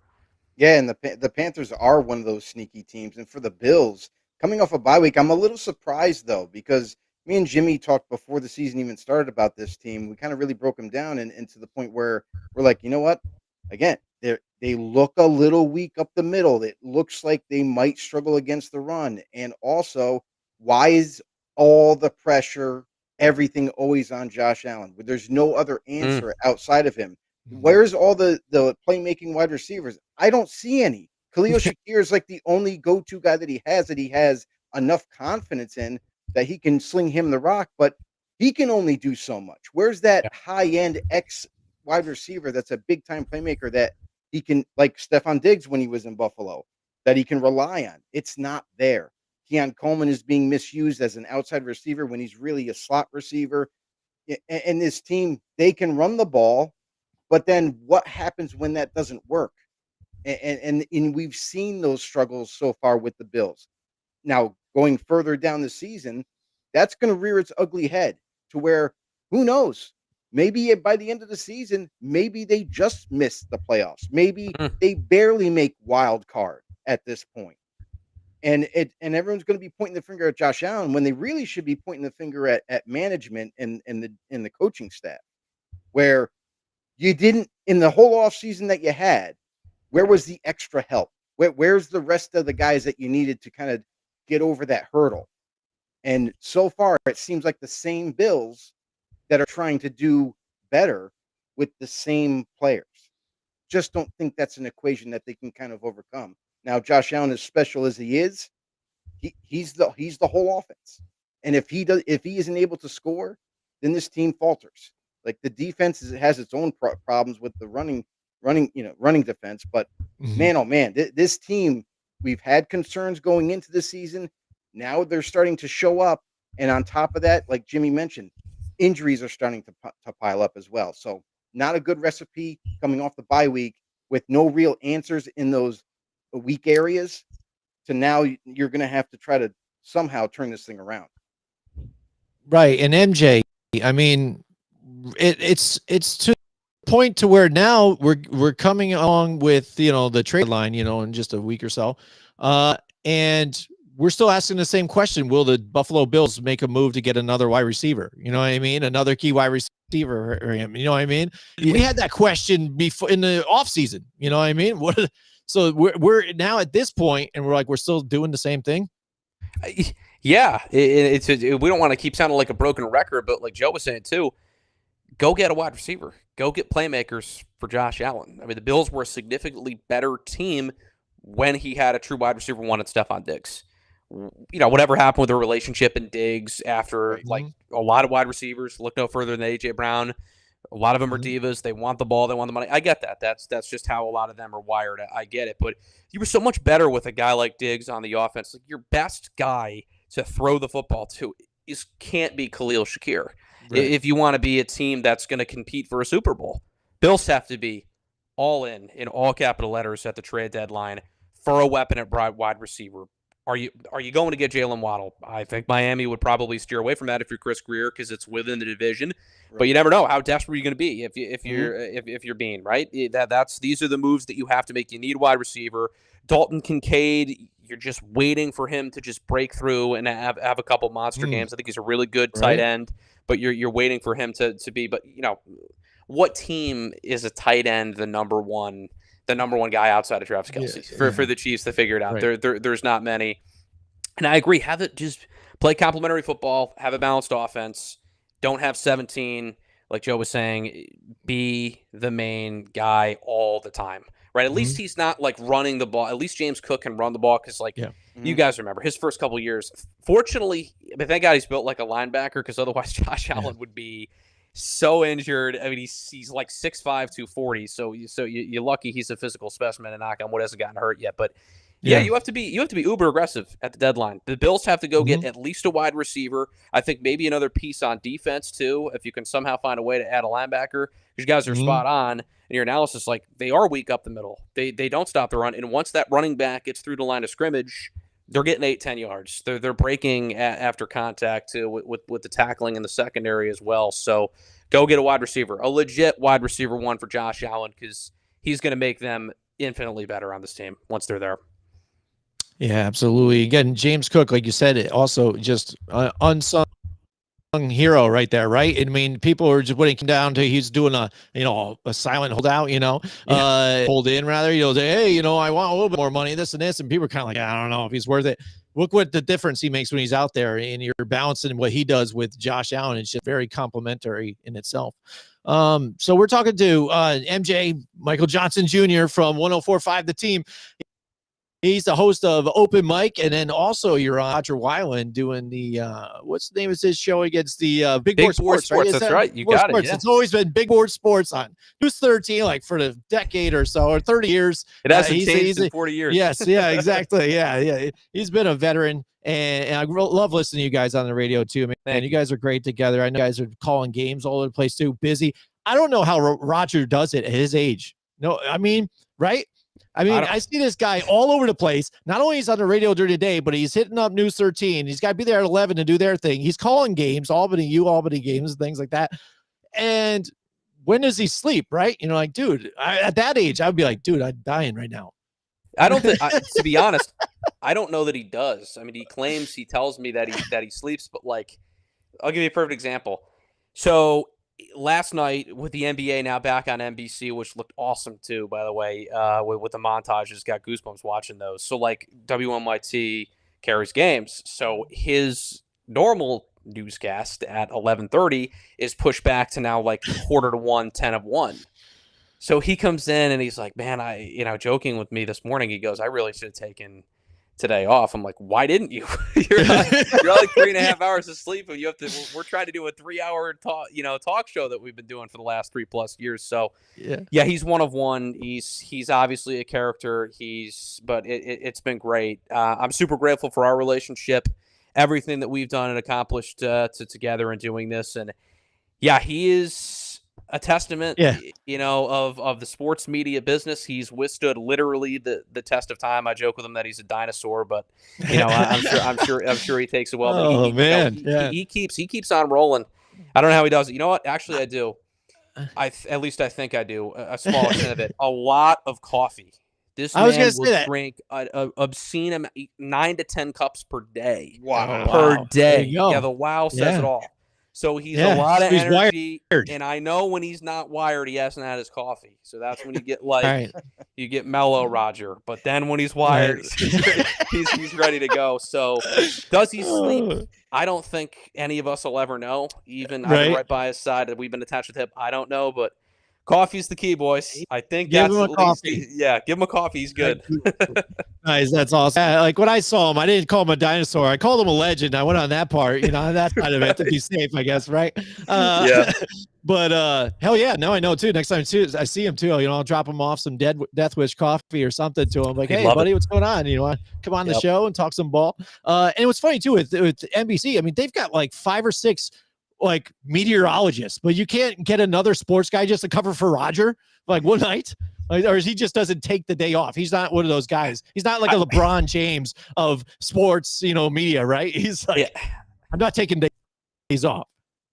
Yeah, and the Panthers are one of those sneaky teams, and for the Bills coming off a bye week, I'm a little surprised though, because me and Jimmy talked before the season even started about this team. We kind of really broke them down and to the point where we're like, you know what? Again, they look a little weak up the middle. It looks like they might struggle against the run. And also, why is all the pressure, everything always on Josh Allen? There's no other answer outside of him. Where's all the playmaking wide receivers? I don't see any. Khalil Shakir is like the only go-to guy that he has enough confidence in that he can sling him the rock, but he can only do so much. Where's that high-end wide receiver that's a big-time playmaker that he can, like Stephon Diggs when he was in Buffalo, that he can rely on? It's not there. Keon Coleman is being misused as an outside receiver when he's really a slot receiver. And this team, they can run the ball, but then what happens when that doesn't work? And we've seen those struggles so far with the Bills. Now, going further down the season, that's going to rear its ugly head to where, who knows? Maybe by the end of the season, maybe they just miss the playoffs. Maybe they barely make wild card at this point. And everyone's going to be pointing the finger at Josh Allen when they really should be pointing the finger at management and the coaching staff, where you didn't, in the whole offseason that you had, where was the extra help? Where's the rest of the guys that you needed to kind of get over that hurdle? And so far, it seems like the same Bills that are trying to do better with the same players. Just don't think that's an equation that they can kind of overcome. Now, Josh Allen, as special as he is, he's the whole offense. And if he isn't able to score, then this team falters. Like, the defense has its own problems with the running defense. But man, oh man, this team, we've had concerns going into the season. Now they're starting to show up. And on top of that, like Jimmy mentioned, injuries are starting to pile up as well. So not a good recipe coming off the bye week with no real answers in those weak areas, to now you're going to have to try to somehow turn this thing around. Right. And MJ, I mean, it's to the point to where now we're coming along with, the trade line, in just a week or so. And we're still asking the same question. Will the Buffalo Bills make a move to get another wide receiver? You know what I mean? Another key wide receiver or him. You know what I mean? Yeah. We had that question before in the offseason. You know what I mean? So we're now at this point, and we're still doing the same thing. Yeah, we don't want to keep sounding like a broken record, but like Joe was saying too, go get a wide receiver. Go get playmakers for Josh Allen. I mean, the Bills were a significantly better team when he had a true wide receiver one at Stephon Diggs. Whatever happened with the relationship in Diggs after like a lot of wide receivers, look no further than A.J. Brown. A lot of them are divas. They want the ball. They want the money. I get that. That's just how a lot of them are wired. I get it. But you were so much better with a guy like Diggs on the offense. Like, your best guy to throw the football to can't be Khalil Shakir. Right. If you want to be a team that's going to compete for a Super Bowl, Bills have to be all in all capital letters at the trade deadline for a weapon at wide receiver. Are you going to get Jalen Waddle? I think Miami would probably steer away from that if you're Chris Greer, because it's within the division. But you never know how desperate you're going to be if you're being right. These are the moves that you have to make. You need a wide receiver. Dalton Kincaid, you're just waiting for him to just break through and have a couple monster games. I think he's a really good tight end, but you're waiting for him to be. But what team is a tight end the number one guy outside of Travis Kelce for the Chiefs to figure it out? Right. There's not many. And I agree. Have it just play complementary football. Have a balanced offense. Don't have 17, like Joe was saying. Be the main guy all the time. Right, at least he's not like running the ball. At least James Cook can run the ball because, you guys remember his first couple years. Fortunately, but thank God he's built like a linebacker because otherwise Josh Allen would be so injured. I mean, he's like 6'5", 240. So you're lucky he's a physical specimen and knock on wood hasn't gotten hurt yet. But you have to be uber aggressive at the deadline. The Bills have to go get at least a wide receiver. I think maybe another piece on defense too. If you can somehow find a way to add a linebacker, because you guys are spot on. In your analysis, like they are weak up the middle. They don't stop the run, and once that running back gets through the line of scrimmage, they're getting 8-10 yards. They're breaking after contact too, with the tackling in the secondary as well. So go get a wide receiver, a legit wide receiver one for Josh Allen, because he's going to make them infinitely better on this team once they're there. Yeah, absolutely. Again, James Cook, like you said, it also just unsung hero right there, right? I mean, people are just putting him down to he's doing a silent holdout, hold in rather. Say, hey, I want a little bit more money, this and this, and people are kind of like, I don't know if he's worth it. Look what the difference he makes when he's out there, and you're balancing what he does with Josh Allen. It's just very complimentary in itself. So we're talking to MJ Michael Johnson Jr. from 104.5 The Team. He's the host of Open Mic, and then also you're on Roger Weiland doing the what's the name of his show against the Big Board Sports? Right? That's right. You got it. Yeah. It's always been Big Board Sports on News 13, like for the decade or so, or 30 years. It hasn't changed in 40 years. Yes, yeah, exactly. Yeah. He's been a veteran, and I love listening to you guys on the radio too, man. You guys are great together. I know you guys are calling games all over the place too. Busy. I don't know how Roger does it at his age. No, I mean, right? I see this guy all over the place. Not only he's on the radio during the day, but he's hitting up News 13. He's got to be there at 11 to do their thing. He's calling games, Albany games, and things like that. And when does he sleep, right? Dude, at that age, I would be like, dude, I'm dying right now. I don't think, to be honest, I don't know that he does. I mean, he tells me that he sleeps, but like, I'll give you a perfect example. So last night with the NBA now back on NBC, which looked awesome too, by the way, with the montages, got goosebumps watching those. So like WNYT carries games. So his normal newscast at 11:30 is pushed back to now like 1:45, 10 of 1. So he comes in and he's like, man, joking with me this morning, he goes, I really should have taken today off. I'm like, why didn't you? you're like 3.5 hours of sleep, and we're trying to do a 3-hour talk show that we've been doing for the last 3+ years. So yeah, he's one of one. He's obviously a character. But it's been great. I'm super grateful for our relationship, everything that we've done and accomplished together in doing this. And yeah, he is a testament, of the sports media business. He's withstood literally the test of time. I joke with him that he's a dinosaur, but I'm sure he takes it well. But he keeps on rolling. I don't know how he does it. You know what? Actually, I do. At least I think I do. A small extent of it. A lot of coffee. This man will drink an obscene 9 to 10 cups per day. Wow. Per day. Yeah, the wow says it all. So he's a lot of energy, and I know when he's not wired, he hasn't had his coffee. So that's when you get you get mellow Roger. But then when he's wired, he's ready to go. So does he sleep? I don't think any of us will ever know. Even I've been right by his side, that we've been attached with him. I don't know, but coffee's the key, boys. I think give him a coffee. Give him a coffee. He's good. Nice, that's awesome. Like when I saw him, I didn't call him a dinosaur. I called him a legend. I went on that part, on that side of it to be safe, I guess, right? But hell yeah, now I know too. Next time I see him too, I'll drop him off some Death Wish coffee or something to him. Like, hey, buddy, what's going on? Come on the show and talk some ball. And it was funny too with NBC. I mean, they've got like 5 or 6 like meteorologists, but you can't get another sports guy just to cover for Roger like one night, or he just doesn't take the day off. He's not one of those guys. He's not like a LeBron James of sports, media, right? He's like, I'm not taking days off.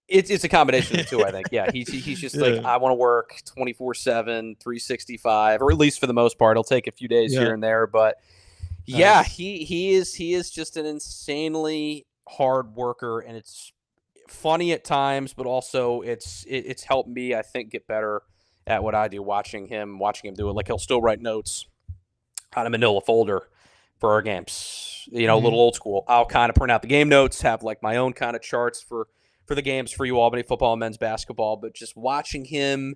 It's a combination of the two, I think. Yeah, he's just like, I want to work 24/7, 365, or at least for the most part. It'll take a few days here and there, but yeah, Nice. he is just an insanely hard worker, and it's funny at times, but also it's helped me, I think, get better at what I do. Watching him do it, like he'll still write notes on a manila folder for our games. A little old school. I'll kind of print out the game notes, have like my own kind of charts for the games for Albany football and men's basketball. But just watching him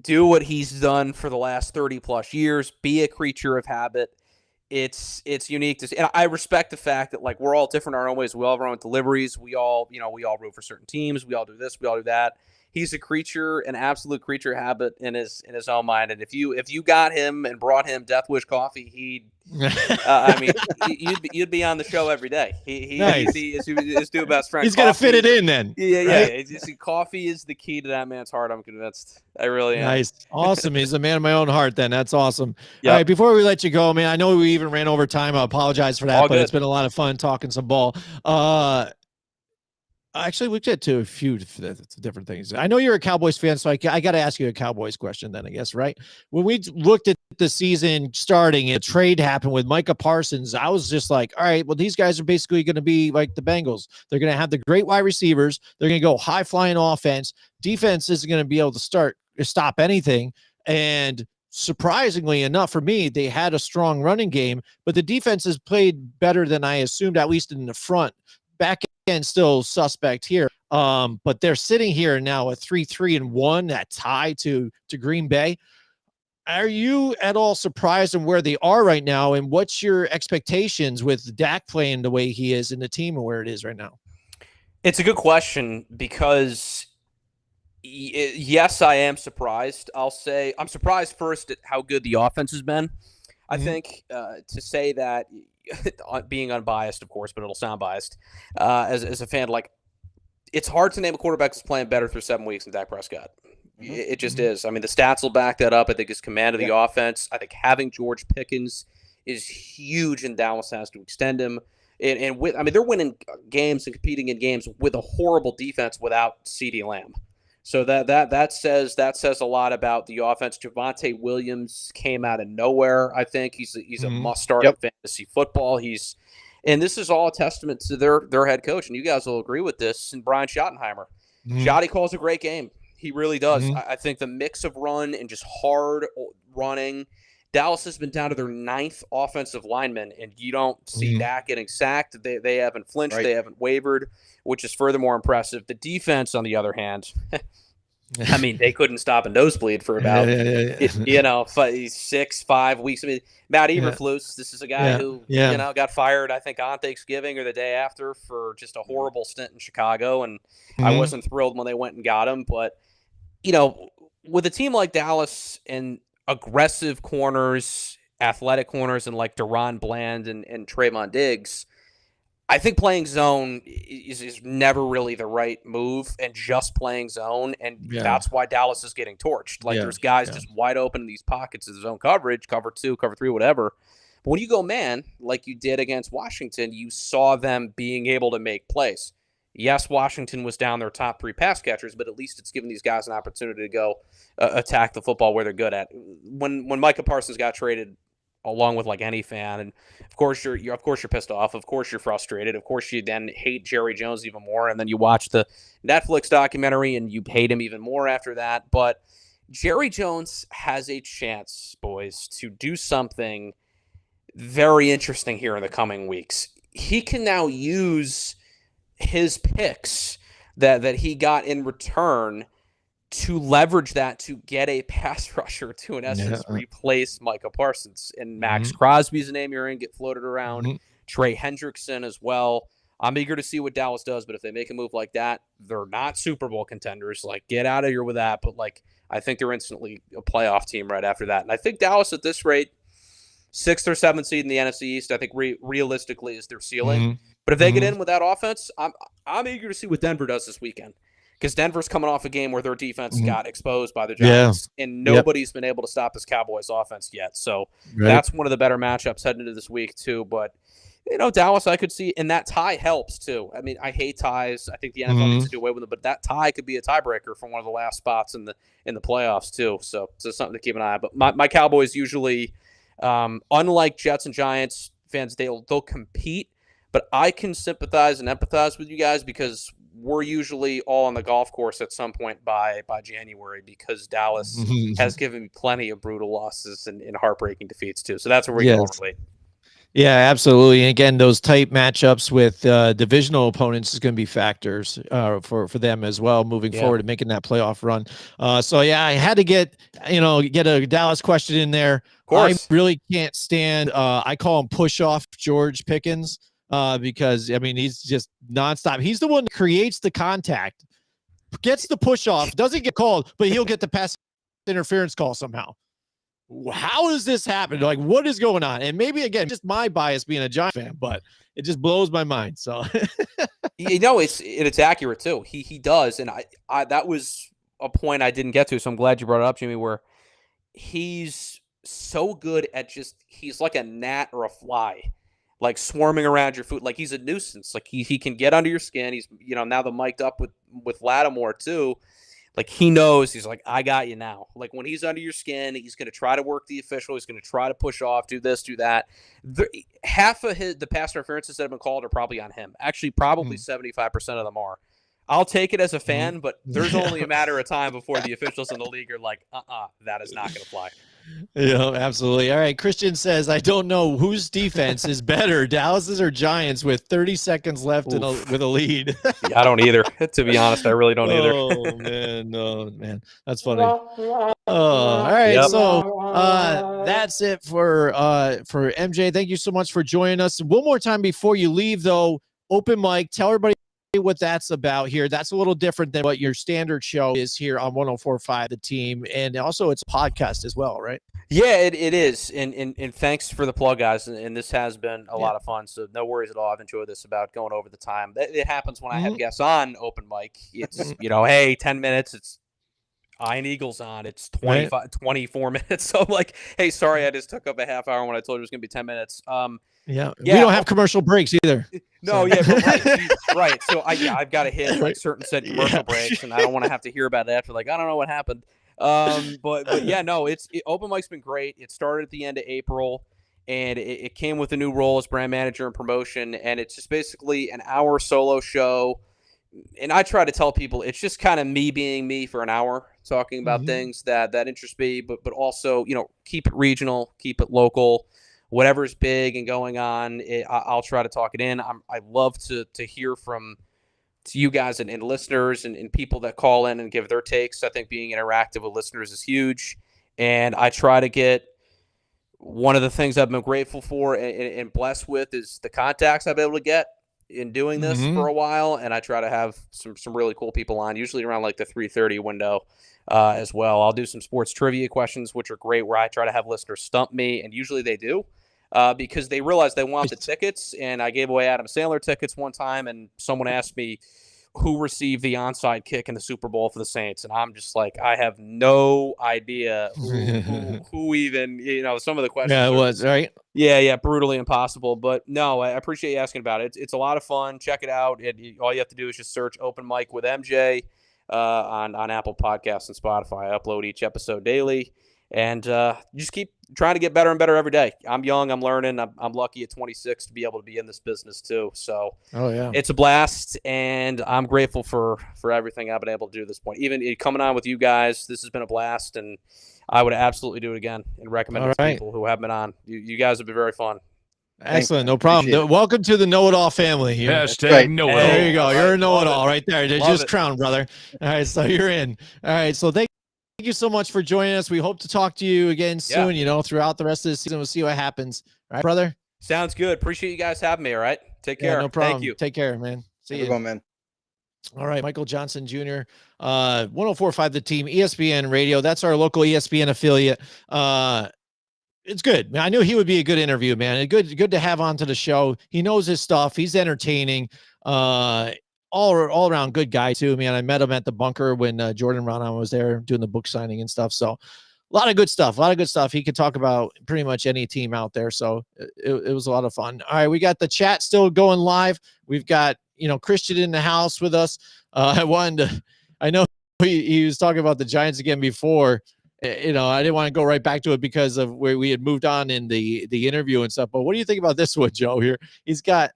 do what he's done for the last 30 plus years, be a creature of habit. It's unique to see. And I respect the fact that like we're all different in our own ways. We all have our own deliveries. We all root for certain teams. We all do this. We all do that. He's a creature, an absolute creature of habit in his own mind. And if you got him and brought him Death Wish coffee, he'd you'd be on the show every day. Nice. He'd be his new best friend. He's gonna fit it in then. Yeah. Right? Coffee is the key to that man's heart. I'm convinced. I really am. Nice. Awesome. He's a man of my own heart then. That's awesome. Yep. All right, before we let you go, man, I know we even ran over time. I apologize for that, All but good. it's been a lot of fun talking some ball. Actually, we get to a few different things. I know you're a Cowboys fan, so I got to ask you a Cowboys question then, I guess, right? When we looked at the season starting, a trade happened with Micah Parsons. I was just like, all right, well, these guys are basically going to be like the Bengals. They're going to have the great wide receivers. They're going to go high-flying offense. Defense isn't going to be able to stop anything. And surprisingly enough for me, they had a strong running game, but the defense has played better than I assumed, at least in the front. Back end still suspect here. But they're sitting here now at 3-3-1, that tie to Green Bay. Are you at all surprised in where they are right now? And what's your expectations with Dak playing the way he is and the team and where it is right now? It's a good question because yes, I am surprised. I'll say I'm surprised first at how good the offense has been. I think to say that, being unbiased, of course, but it'll sound biased, as a fan, like it's hard to name a quarterback that's playing better through 7 weeks than Dak Prescott. It just is. I mean, the stats will back that up. I think his command of the offense. I think having George Pickens is huge, and Dallas has to extend him. And they're winning games and competing in games with a horrible defense without CeeDee Lamb. So that says a lot about the offense. Javonte Williams came out of nowhere. I think he's a must start in fantasy football. And this is all a testament to their head coach, and you guys will agree with this. And Brian Schottenheimer, Schotty calls a great game. He really does. I think the mix of run and just hard running. Dallas has been down to their 9th offensive lineman, and you don't see Dak getting sacked. They haven't flinched. Right. They haven't wavered, which is furthermore impressive. The defense, on the other hand, I mean, they couldn't stop a nosebleed for about 5 weeks. I mean, Matt Eberflus, this is a guy who got fired, I think, on Thanksgiving or the day after for just a horrible stint in Chicago, and I wasn't thrilled when they went and got him. But, with a team like Dallas and aggressive corners, athletic corners, and like Deron Bland and Trayvon Diggs, I think playing zone is never really the right move, and just playing zone, and that's why Dallas is getting torched. Like there's guys just wide open in these pockets of zone coverage, cover 2, cover 3, whatever. But when you go man, like you did against Washington, you saw them being able to make plays. Yes, Washington was down their top 3 pass catchers, but at least it's given these guys an opportunity to go attack the football where they're good at. When Micah Parsons got traded, along with like any fan, and of course you're pissed off. Of course you're frustrated. Of course you then hate Jerry Jones even more, and then you watch the Netflix documentary and you hate him even more after that. But Jerry Jones has a chance, boys, to do something very interesting here in the coming weeks. He can now use his picks that he got in return to leverage that to get a pass rusher to, in essence, replace Micah Parsons. And Max Crosby's a name you're in, get floated around. Trey Hendrickson as well. I'm eager to see what Dallas does, but if they make a move like that, they're not Super Bowl contenders. Like, get out of here with that. But, like, I think they're instantly a playoff team right after that. And I think Dallas at this rate, 6th or 7th seed in the NFC East, I think realistically is their ceiling. But if they get in with that offense, I'm eager to see what Denver does this weekend. Because Denver's coming off a game where their defense got exposed by the Giants, and nobody's been able to stop this Cowboys offense yet. So that's one of the better matchups heading into this week, too. But Dallas, I could see, and that tie helps too. I mean, I hate ties. I think the NFL needs to do away with them, but that tie could be a tiebreaker for one of the last spots in the playoffs too. So something to keep an eye on. But my Cowboys usually, unlike Jets and Giants fans, they'll compete. But I can sympathize and empathize with you guys because we're usually all on the golf course at some point by January because Dallas has given me plenty of brutal losses and heartbreaking defeats too. So that's where we can all relate. Yeah, absolutely. And again, those tight matchups with divisional opponents is going to be factors for them as well moving forward and making that playoff run. So yeah, I had to get a Dallas question in there. Of course. I really can't stand. I call him push off George Pickens because I mean he's just nonstop. He's the one that creates the contact, gets the push off, doesn't get called, but he'll get the pass interference call somehow. How does this happen? Like, what is going on? And maybe again, just my bias being a Giant fan, but it just blows my mind. So, it's accurate too. He does, and I that was a point I didn't get to. So I'm glad you brought it up, Jimmy. Where he's so good at he's like a gnat or a fly, like swarming around your foot. Like he's a nuisance. Like he can get under your skin. He's now the mic'd up with Lattimore too. Like he knows, he's like, I got you now. Like when he's under your skin, he's going to try to work the official. He's going to try to push off, do this, do that. Half of the pass interferences that have been called are probably on him. Actually, probably 75% of them are. I'll take it as a fan, but there's only a matter of time before the officials in the league are like, that is not going to fly. Yeah, absolutely. All right. Christian says, I don't know whose defense is better, Dallas's or Giants, with 30 seconds left with a lead. Yeah, I don't either. To be honest, I really don't either. Oh, man. No, man. That's funny. All right. Yep. So that's it for MJ. Thank you so much for joining us. One more time before you leave, though, open mic. Tell everybody what that's about here. That's a little different than what your standard show is here on 104.5 The Team, and also it's a podcast as well, right? Yeah, it is, and thanks for the plug, guys, and this has been a lot of fun, so no worries at all. I've enjoyed this about going over the time. It happens when I have guests on open mic. It's hey, 10 minutes, it's Iron Eagles on, it's 24 minutes, so I'm like, hey, sorry, I just took up a half hour when I told you it was gonna be 10 minutes. We don't have commercial breaks either. No, right. So I've got to hit like certain set commercial breaks, and I don't want to have to hear about that for like I don't know what happened. But yeah, no, open mic's been great. It started at the end of April, and it came with a new role as brand manager and promotion, and it's just basically an hour solo show. And I try to tell people it's just kind of me being me for an hour, talking about things that interest me, but also keep it regional, keep it local. Whatever's big and going on, I'll try to talk it in. I love to hear from you guys and listeners and people that call in and give their takes. I think being interactive with listeners is huge. And I try to get one of the things I've been grateful for and blessed with is the contacts I've been able to get in doing this for a while. And I try to have some really cool people on, usually around like the 3:30 window. As well. I'll do some sports trivia questions, which are great, where I try to have listeners stump me, and usually they do because they realize they want the tickets. And I gave away Adam Sandler tickets one time, and someone asked me who received the onside kick in the Super Bowl for the Saints, and I'm just like, I have no idea who even, some of the questions. Yeah, it was, right? Yeah, brutally impossible. But no, I appreciate you asking about it. It's a lot of fun. Check it out. All you have to do is just search Open Mic with MJ. On Apple Podcasts and Spotify. I upload each episode daily, and just keep trying to get better and better every day. I'm young, I'm learning. I'm lucky at 26 to be able to be in this business too. So it's a blast, and I'm grateful for everything I've been able to do at this point. Even coming on with you guys, this has been a blast, and I would absolutely do it again and recommend it to people who have been on. You guys have been very fun. Excellent. No problem. Welcome to the know-it-all family here. Hashtag know-it-all. There you go. You're a know-it-all right there. Just crowned, brother. All right, so you're in. All right, so thank you so much for joining us. We hope to talk to you again soon, throughout the rest of the season. We'll see what happens. All right, brother? Sounds good. Appreciate you guys having me, all right? Take care. No problem. Thank you. Take care, man. See you. Go, man. All right, Michael Johnson Jr., 104.5 The Team, ESPN Radio. That's our local ESPN affiliate. It's good, man. I knew he would be a good interview, man. Good to have onto the show. He knows his stuff. He's entertaining. All around good guy too, man. I met him at the bunker when Jordan Ronan was there doing the book signing and stuff. So lot of good stuff. A lot of good stuff. He could talk about pretty much any team out there. So it was a lot of fun. All right, we got the chat still going live. We've got Christian in the house with us. I know he was talking about the Giants again before. I didn't want to go right back to it because of where we had moved on in the interview and stuff. But what do you think about this one, Joe? Here, he's got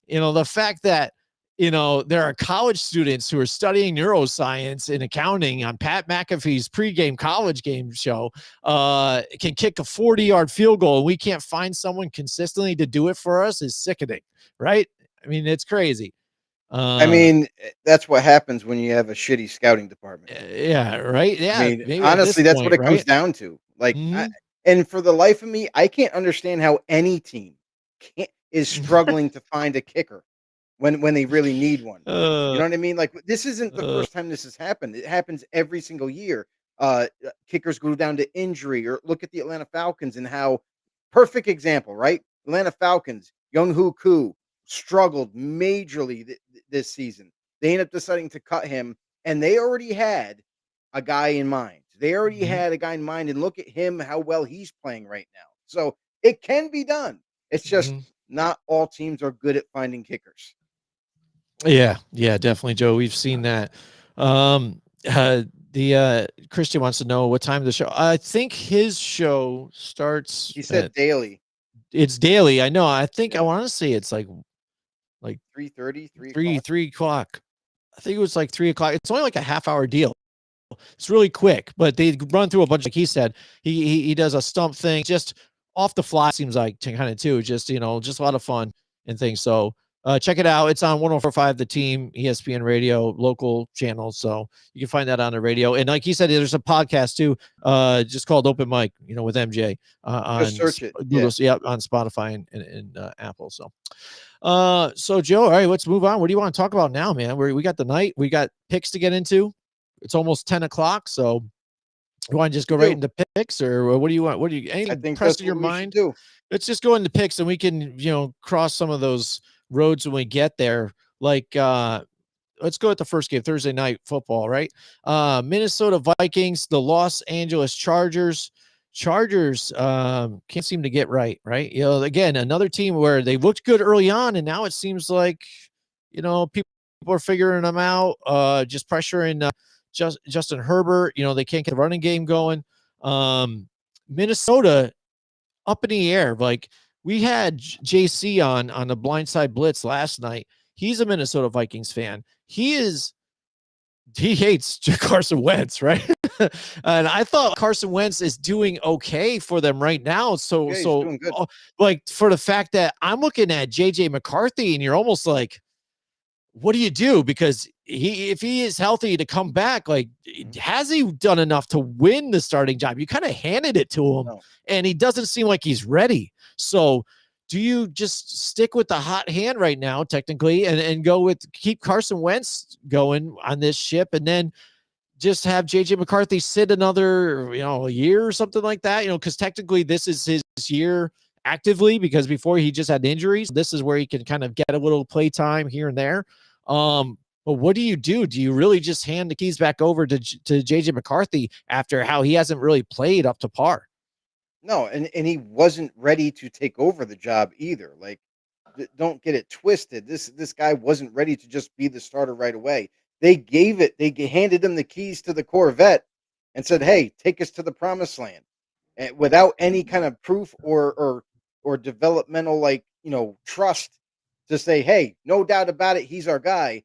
the fact that there are college students who are studying neuroscience and accounting on Pat McAfee's pregame college game show can kick a 40-yard field goal, and we can't find someone consistently to do it for us is sickening, right? I mean, it's crazy. That's what happens when you have a shitty scouting department. Yeah, right. Yeah, honestly, that's what it comes down to. Like, and for the life of me, I can't understand how any team is struggling to find a kicker when they really need one. You know what I mean? Like, this isn't the first time this has happened. It happens every single year. Kickers go down to injury, or look at the Atlanta Falcons and how perfect example, right? Atlanta Falcons, Young-Hoo Koo struggled majorly this season. They ended up deciding to cut him, and they already had a guy in mind. They already had a guy in mind, and look at him, how well he's playing right now. So it can be done. It's just not all teams are good at finding kickers. Yeah, definitely, Joe. We've seen that. The Christian wants to know what time the show. I think his show starts. He said daily. It's daily. I know. I think I want to say it's like 3:30, 3 o'clock. I think it was like 3 o'clock. It's only like a half-hour deal. It's really quick, but they run through a bunch. Like he said, he does a stump thing just off the fly. Seems like kind of too. Just just a lot of fun and things. So. Check it out. It's on 104.5 The Team, ESPN Radio, local channel. So you can find that on the radio. And like he said, there's a podcast too, just called Open Mic, with MJ on search it. Google, on Spotify and Apple. So Joe, all right, let's move on. What do you want to talk about now, man? We got the night, we got picks to get into. It's almost 10 o'clock. So you want to just go right into picks, or what do you want? What do you anything press in your mind? Let's just go into picks, and we can cross some of those roads when we get there. Like let's go at the first game, Thursday night football, right? Minnesota Vikings, the Los Angeles Chargers can't seem to get right. Again, another team where they looked good early on, and now it seems like people are figuring them out, just pressuring Justin Herbert. They can't get the running game going. Minnesota up in the air. Like, we had JC on the Blindside Blitz last night. He's a Minnesota Vikings fan. He hates Carson Wentz, right? And I thought Carson Wentz is doing okay for them right now. So like, for the fact that I'm looking at JJ McCarthy, and you're almost like, what do you do? Because if he is healthy to come back, like, has he done enough to win the starting job? You kind of handed it to him, and he doesn't seem like he's ready. So do you just stick with the hot hand right now, technically, and keep Carson Wentz going on this ship, and then just have JJ McCarthy sit another, a year or something like that, because technically this is his year actively, because before he just had injuries. This is where he can kind of get a little play time here and there. But what do you do? Do you really just hand the keys back over to JJ McCarthy after how he hasn't really played up to par? No, and he wasn't ready to take over the job either. Like, don't get it twisted. This guy wasn't ready to just be the starter right away. They handed him the keys to the Corvette and said, "Hey, take us to the promised land," and without any kind of proof or developmental, trust to say, "Hey, no doubt about it, he's our guy."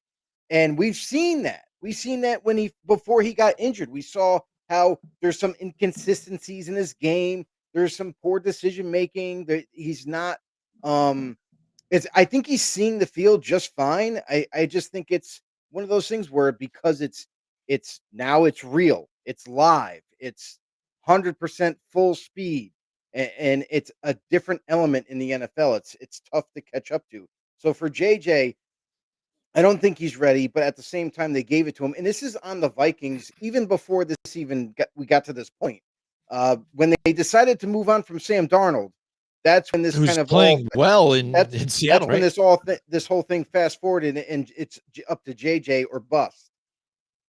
And we've seen that. We've seen that before he got injured. We saw how there's some inconsistencies in his game. There's some poor decision making. That he's not. I think he's seeing the field just fine. I just think it's one of those things where, because it's now it's real, it's live, it's 100% full speed, and it's a different element in the NFL. It's tough to catch up to. So for JJ, I don't think he's ready, but at the same time, they gave it to him. And this is on the Vikings, even before we got to this point. When they decided to move on from Sam Darnold, that's when this kind of playing well in Seattle. That's when this whole thing fast forwarded, and it's up to JJ or bust.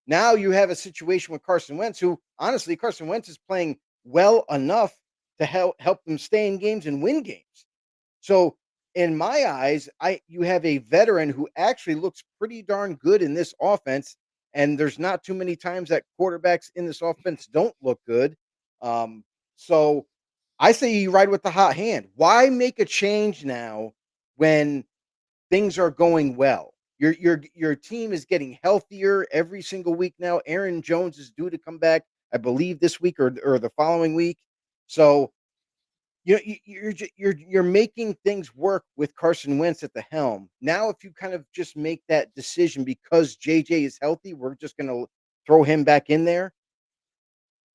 Now you have a situation with Carson Wentz, who honestly, Carson Wentz is playing well enough to help them stay in games and win games. So in my eyes, you have a veteran who actually looks pretty darn good in this offense, and there's not too many times that quarterbacks in this offense don't look good. So I say you ride with the hot hand. Why make a change now when things are going well? Your team is getting healthier every single week now. Aaron Jones is due to come back, I believe, this week or the following week. So you're making things work with Carson Wentz at the helm. Now, if you kind of just make that decision because JJ is healthy, we're just going to throw him back in there.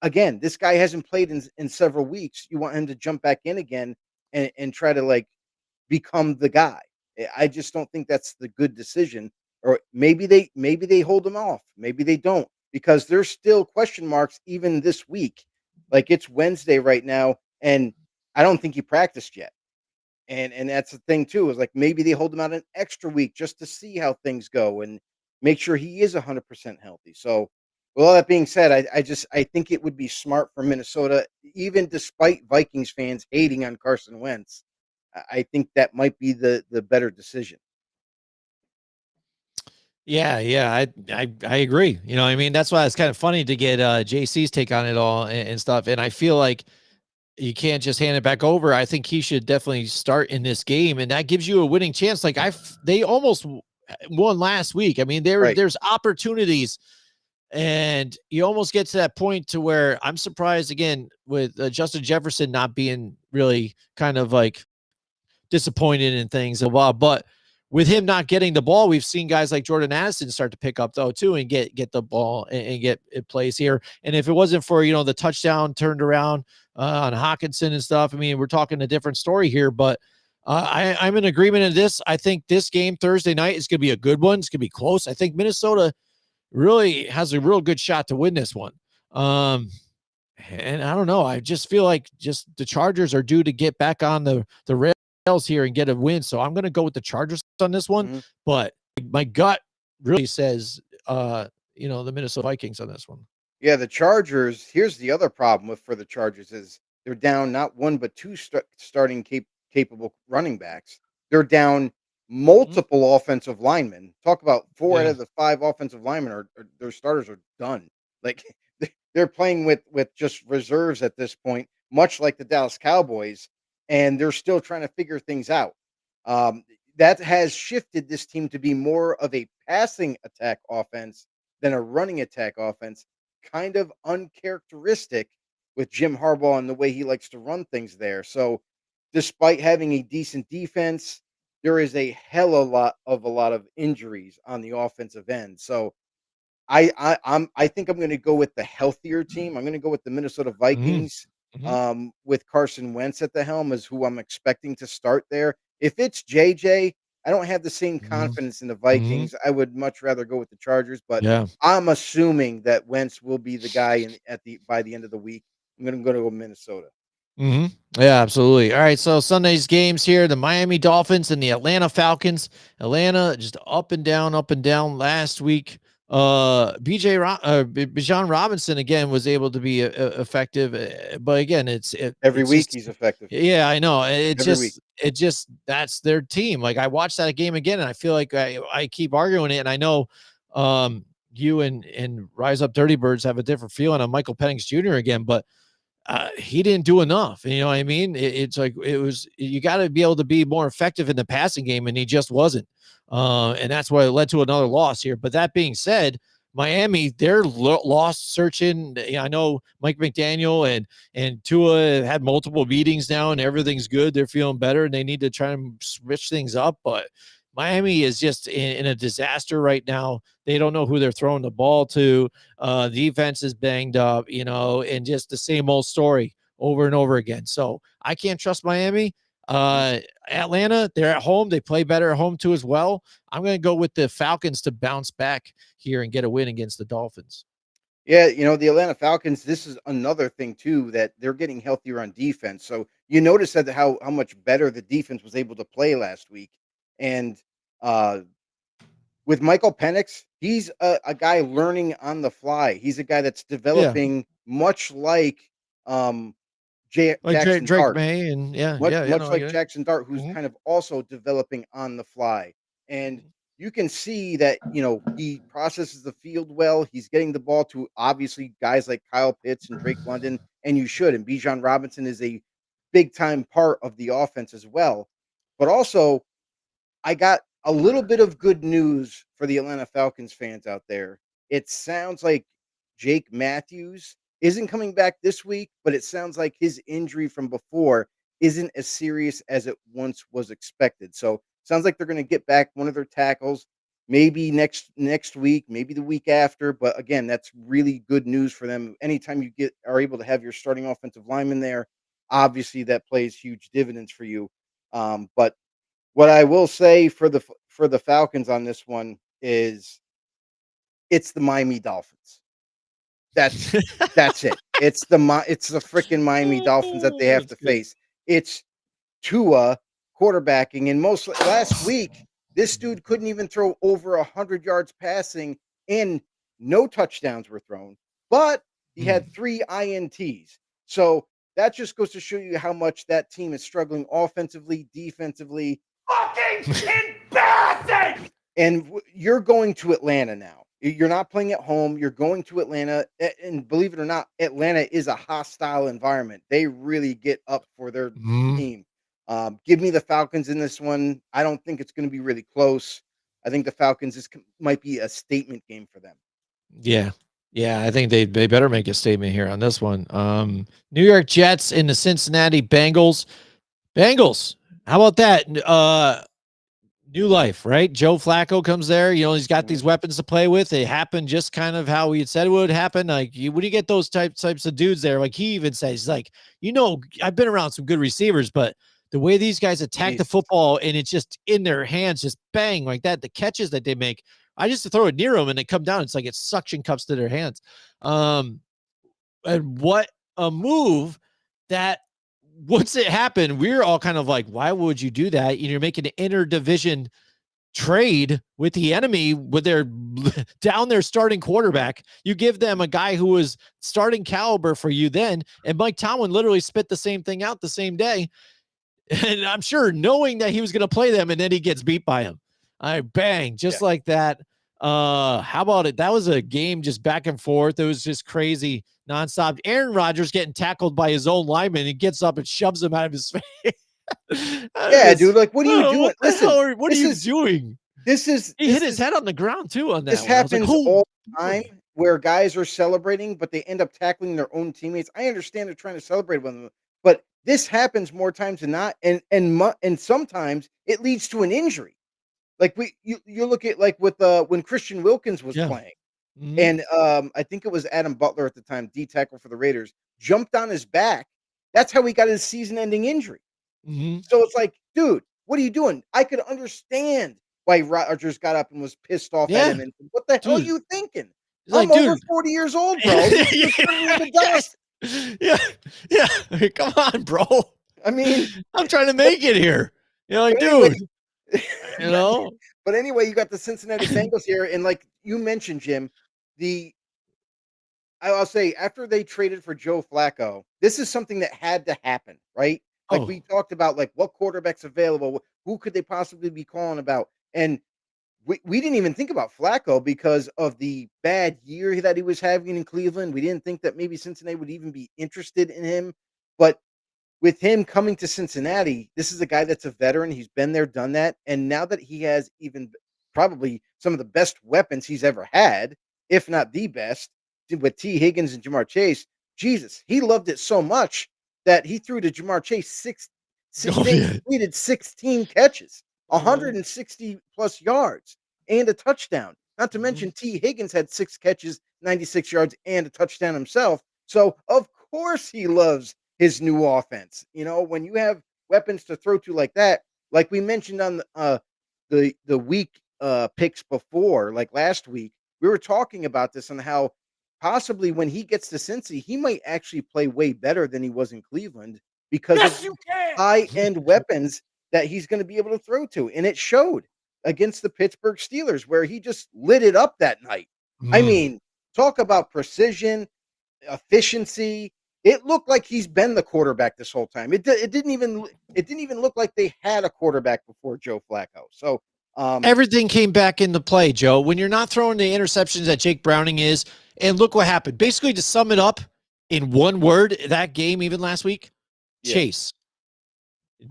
Again, this guy hasn't played in several weeks. You want him to jump back in again and try to like become the guy. I just don't think that's the good decision. Or maybe they hold him off. Maybe they don't, because there's still question marks even this week. Like, it's Wednesday right now, and I don't think he practiced yet. And that's the thing too, is like maybe they hold him out an extra week just to see how things go and make sure he is 100% healthy. So with all that being said, I think it would be smart for Minnesota, even despite Vikings fans hating on Carson Wentz. I think that might be the better decision. Yeah, I agree. You know, I mean, that's why it's kind of funny to get JC's take on it all and stuff. And I feel like you can't just hand it back over. I think he should definitely start in this game, and that gives you a winning chance. Like they almost won last week. I mean, Right. there's opportunities, and you almost get to that point to where I'm surprised again with Justin Jefferson not being really kind of like disappointed in things a while, but with him not getting the ball, we've seen guys like Jordan Addison start to pick up though too and get the ball and get it plays here. And if it wasn't for the touchdown turned around on Hawkinson and stuff, I mean, we're talking a different story here. But I'm in agreement in this. I think this game Thursday night is going to be a good one. It's going to be close. I think Minnesota really has a real good shot to win this one. And I don't know. I just feel like just the Chargers are due to get back on the rails here and get a win. So I'm going to go with the Chargers on this one. Mm-hmm. But my gut really says, the Minnesota Vikings on this one. Yeah, the Chargers. Here's the other problem for the Chargers is they're down not one but two starting capable running backs. They're down multiple offensive linemen. Talk about four out of the five offensive linemen are their starters are done. Like, they're playing with just reserves at this point, much like the Dallas Cowboys, and they're still trying to figure things out. That has shifted this team to be more of a passing attack offense than a running attack offense, kind of uncharacteristic with Jim Harbaugh and the way he likes to run things there. So, despite having a decent defense, there is a lot of injuries on the offensive end. So, I think I'm going to go with the healthier team. I'm going to go with the Minnesota Vikings. With Carson Wentz at the helm is who I'm expecting to start there. If it's JJ, I don't have the same confidence in the Vikings. I would much rather go with the Chargers, but I'm assuming that Wentz will be the guy by the end of the week. I'm going to go to Minnesota. Yeah, absolutely. All right, so Sunday's games here: the Miami Dolphins and the Atlanta Falcons. Atlanta just up and down last week. Bijan Robinson again was able to be effective, but again, Every week he's effective. Yeah, I know. It just that's their team. Like, I watched that game again, and I feel like I keep arguing it, and I know you and Rise Up Dirty Birds have a different feeling on Michael Penix Jr. again, but he didn't do enough. You know what I mean? It's like you got to be able to be more effective in the passing game, and he just wasn't. And that's why it led to another loss here. But that being said, Miami, they're lost searching. I know Mike McDaniel and Tua had multiple meetings now, and everything's good. They're feeling better, and they need to try and switch things up. But Miami is just in a disaster right now. They don't know who they're throwing the ball to. The defense is banged up, and just the same old story over and over again. So I can't trust Miami. Atlanta, they're at home. They play better at home too as well. I'm going to go with the Falcons to bounce back here and get a win against the Dolphins. Yeah, the Atlanta Falcons, this is another thing too, that they're getting healthier on defense. So you notice that how much better the defense was able to play last week. And with Michael Penix, he's a guy learning on the fly. He's a guy that's developing much like Like Jackson Drake Dart. May and yeah, Much yeah, much no, I like get it. Jackson Dart, who's Mhm. kind of also developing on the fly. And you can see that, he processes the field well. He's getting the ball to obviously guys like Kyle Pitts and Drake London, and you should. And Bijan Robinson is a big time part of the offense as well. But also, I got a little bit of good news for the Atlanta Falcons fans out there. It sounds like Jake Matthews isn't coming back this week, but it sounds like his injury from before isn't as serious as it once was expected. So sounds like they're going to get back one of their tackles, maybe next week, maybe the week after. But again, that's really good news for them. Anytime you are able to have your starting offensive lineman there, obviously that plays huge dividends for you. But what I will say for the Falcons on this one is it's the Miami Dolphins. That's that's it. It's the freaking Miami Dolphins that they have That's to good. face. It's Tua quarterbacking, and last week this dude couldn't even throw over 100 yards passing, and no touchdowns were thrown, but he had Mm. 3 INTs. So that just goes to show you how much that team is struggling offensively, defensively. And you're going to Atlanta now. You're not playing at home. You're going to Atlanta. And believe it or not, Atlanta is a hostile environment. They really get up for their Mhm. team. Give me the Falcons in this one. I don't think it's going to be really close. I think the Falcons might be a statement game for them. Yeah. Yeah, I think they better make a statement here on this one. New York Jets and the Cincinnati Bengals. Bengals, how about that? New life, right? Joe Flacco comes there. He's got these Mhm. weapons to play with. It happened just kind of how we had said it would happen. Like when you get those types of dudes there, like he even says, like, I've been around some good receivers, but the way these guys attack the Jesus. football and it's just in their hands, just bang like that. The catches that they make, I just throw it near them and they come down. It's like it's suction cups to their hands. And what a move that once it happened, we were all kind of like, why would you do that? You're making an interdivision trade with the enemy with their down their starting quarterback. You give them a guy who was starting caliber for you then, and Mike Tomlin literally spit the same thing out the same day. And I'm sure knowing that he was going to play them, and then he gets beat by him. Bang, just Yeah. like that. How about it? That was a game just back and forth. It was just crazy, nonstop. Aaron Rodgers getting tackled by his own lineman. He gets up and shoves him out of his face. Yeah, dude. Like, what are you doing? What the Listen, hell? What are this you is doing? this is He hit this his is head on the ground too on that this one. I was like, happens "Oh, all the time where guys are celebrating, but they end up tackling their own teammates. I understand they're trying to celebrate with them, but this happens more times than not, and sometimes it leads to an injury. Like you look at like with when Christian Wilkins was yeah." playing, Mhm, and I think it was Adam Butler at the time, D tackle for the Raiders, jumped on his back. That's how he got his season-ending injury. mhm. So it's like, dude, what are you doing? I could understand why Rodgers got up and was pissed off at Yeah, him and what the hell are dude. you thinking? He's like, I'm over "Dude." 40 years old, bro. You're turning me into dust. Yeah, yeah. Come on, bro. I mean, I'm trying to but, make it here. You're like, but anyway, dude, you but, know? but anyway, you got the Cincinnati Bengals here, and like you mentioned, Jim, the I'll say after they traded for Joe Flacco, this is something that had to happen, right? Like we Oh, talked about, like what quarterbacks available, who could they possibly be calling about, and we didn't even think about Flacco because of the bad year that he was having in Cleveland. We didn't think that maybe Cincinnati would even be interested in him. But with him coming to Cincinnati, this is a guy that's a veteran. He's been there, done that. And now that he has even probably some of the best weapons he's ever had, if not the best, with T. Higgins and Jamar Chase, Jesus, he loved it so much that he threw to Jamar Chase oh they yeah. completed 16 catches, Uh-huh. 160 plus yards, and a touchdown. Not to mention Mhm. T. Higgins had 6 catches, 96 yards, and a touchdown himself. So of course he loves his new offense. When you have weapons to throw to like that, like we mentioned on the week picks before, like last week, we were talking about this and how possibly when he gets to Cincy, he might actually play way better than he was in Cleveland because of the high end weapons that he's going to be able to throw to. And it showed against the Pittsburgh Steelers where he just lit it up that night. I Mm. mean, talk about precision, efficiency. it looked like he's been the quarterback this whole time. It didn't even look like they had a quarterback before Joe Flacco. So everything came back into play, Joe. When you're not throwing the interceptions that Jake Browning is, and look what happened. Basically, to sum it up in one word, that game, even last week, Yeah. Chase.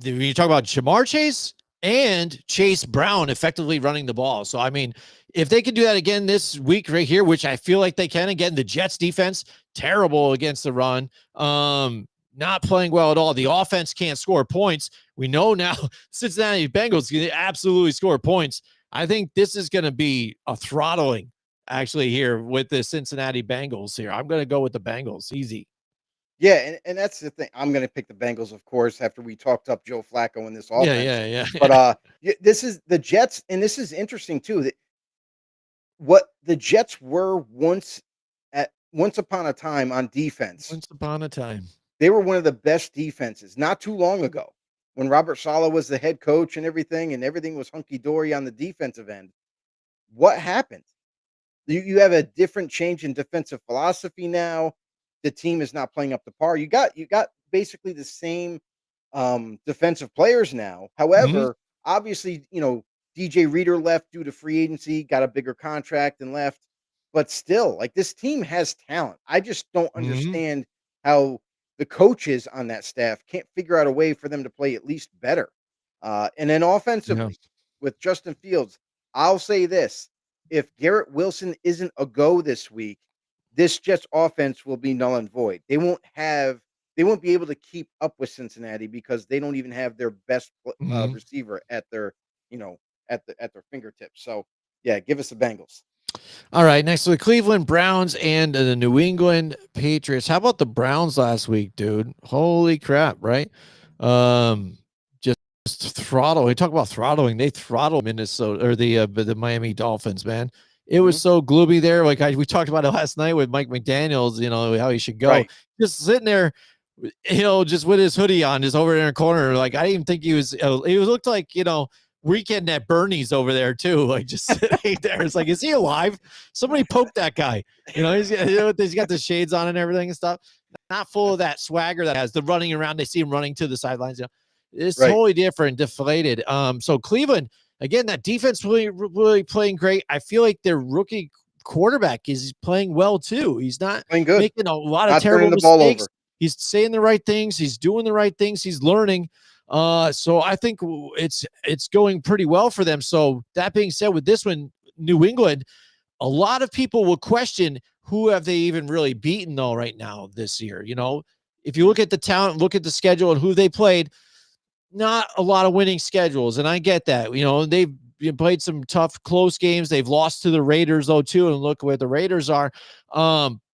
When you talk about Jamar Chase and Chase Brown effectively running the ball. So, I mean, if they can do that again this week right here, which I feel like they can again, the Jets defense, terrible against the run. Not playing well at all. The offense can't score points. We know now Cincinnati Bengals can absolutely score points. I think this is going to be a throttling actually here with the Cincinnati Bengals here. I'm going to go with the Bengals. Easy. Yeah, and that's the thing. I'm going to pick the Bengals, of course, after we talked up Joe Flacco in this offense. Yeah. But this is the Jets, and this is interesting too. That what the Jets were once upon a time on defense. Once upon a time. They were one of the best defenses not too long ago when Robert Saleh was the head coach and everything was hunky dory on the defensive end. What happened? You have a different change in defensive philosophy now. The team is not playing up to par. You got basically the same defensive players now. However, obviously, DJ Reader left due to free agency, got a bigger contract and left. But still, like this team has talent. I just don't understand how the coaches on that staff can't figure out a way for them to play at least better. And then offensively with Justin Fields, I'll say this. If Garrett Wilson isn't a go this week, this Jets offense will be null and void. They won't be able to keep up with Cincinnati because they don't even have their best receiver at their, at their fingertips. So, yeah, give us the Bengals. All right, next to the Cleveland Browns and the New England Patriots. How about the Browns last week, dude? Holy crap, right? Just throttle. We talk about throttling. They throttled Minnesota or the Miami Dolphins, man. It was so gloomy there. Like we talked about it last night with Mike McDaniels, how he should go. Right. Just sitting there, just with his hoodie on, just over in a corner. Like I didn't even think he was. He looked like Weekend at Bernie's over there too, like just sitting there. It's like, is he alive? Somebody poke that guy. He's got the shades on and everything and stuff. Not full of that swagger that has the running around. They see him running to the sidelines. It's totally different, deflated. So Cleveland again, that defense really playing great. I feel like their rookie quarterback is playing well too. He's not playing good, making a lot of terrible mistakes. He's saying the right things. He's doing the right things. He's learning. So I think it's going pretty well for them. So that being said, with this one, New England, a lot of people will question who have they even really beaten though right now this year. If you look at the talent, look at the schedule and who they played, not a lot of winning schedules. And I get that, they've played some tough, close games. They've lost to the Raiders though too. And look where the Raiders are.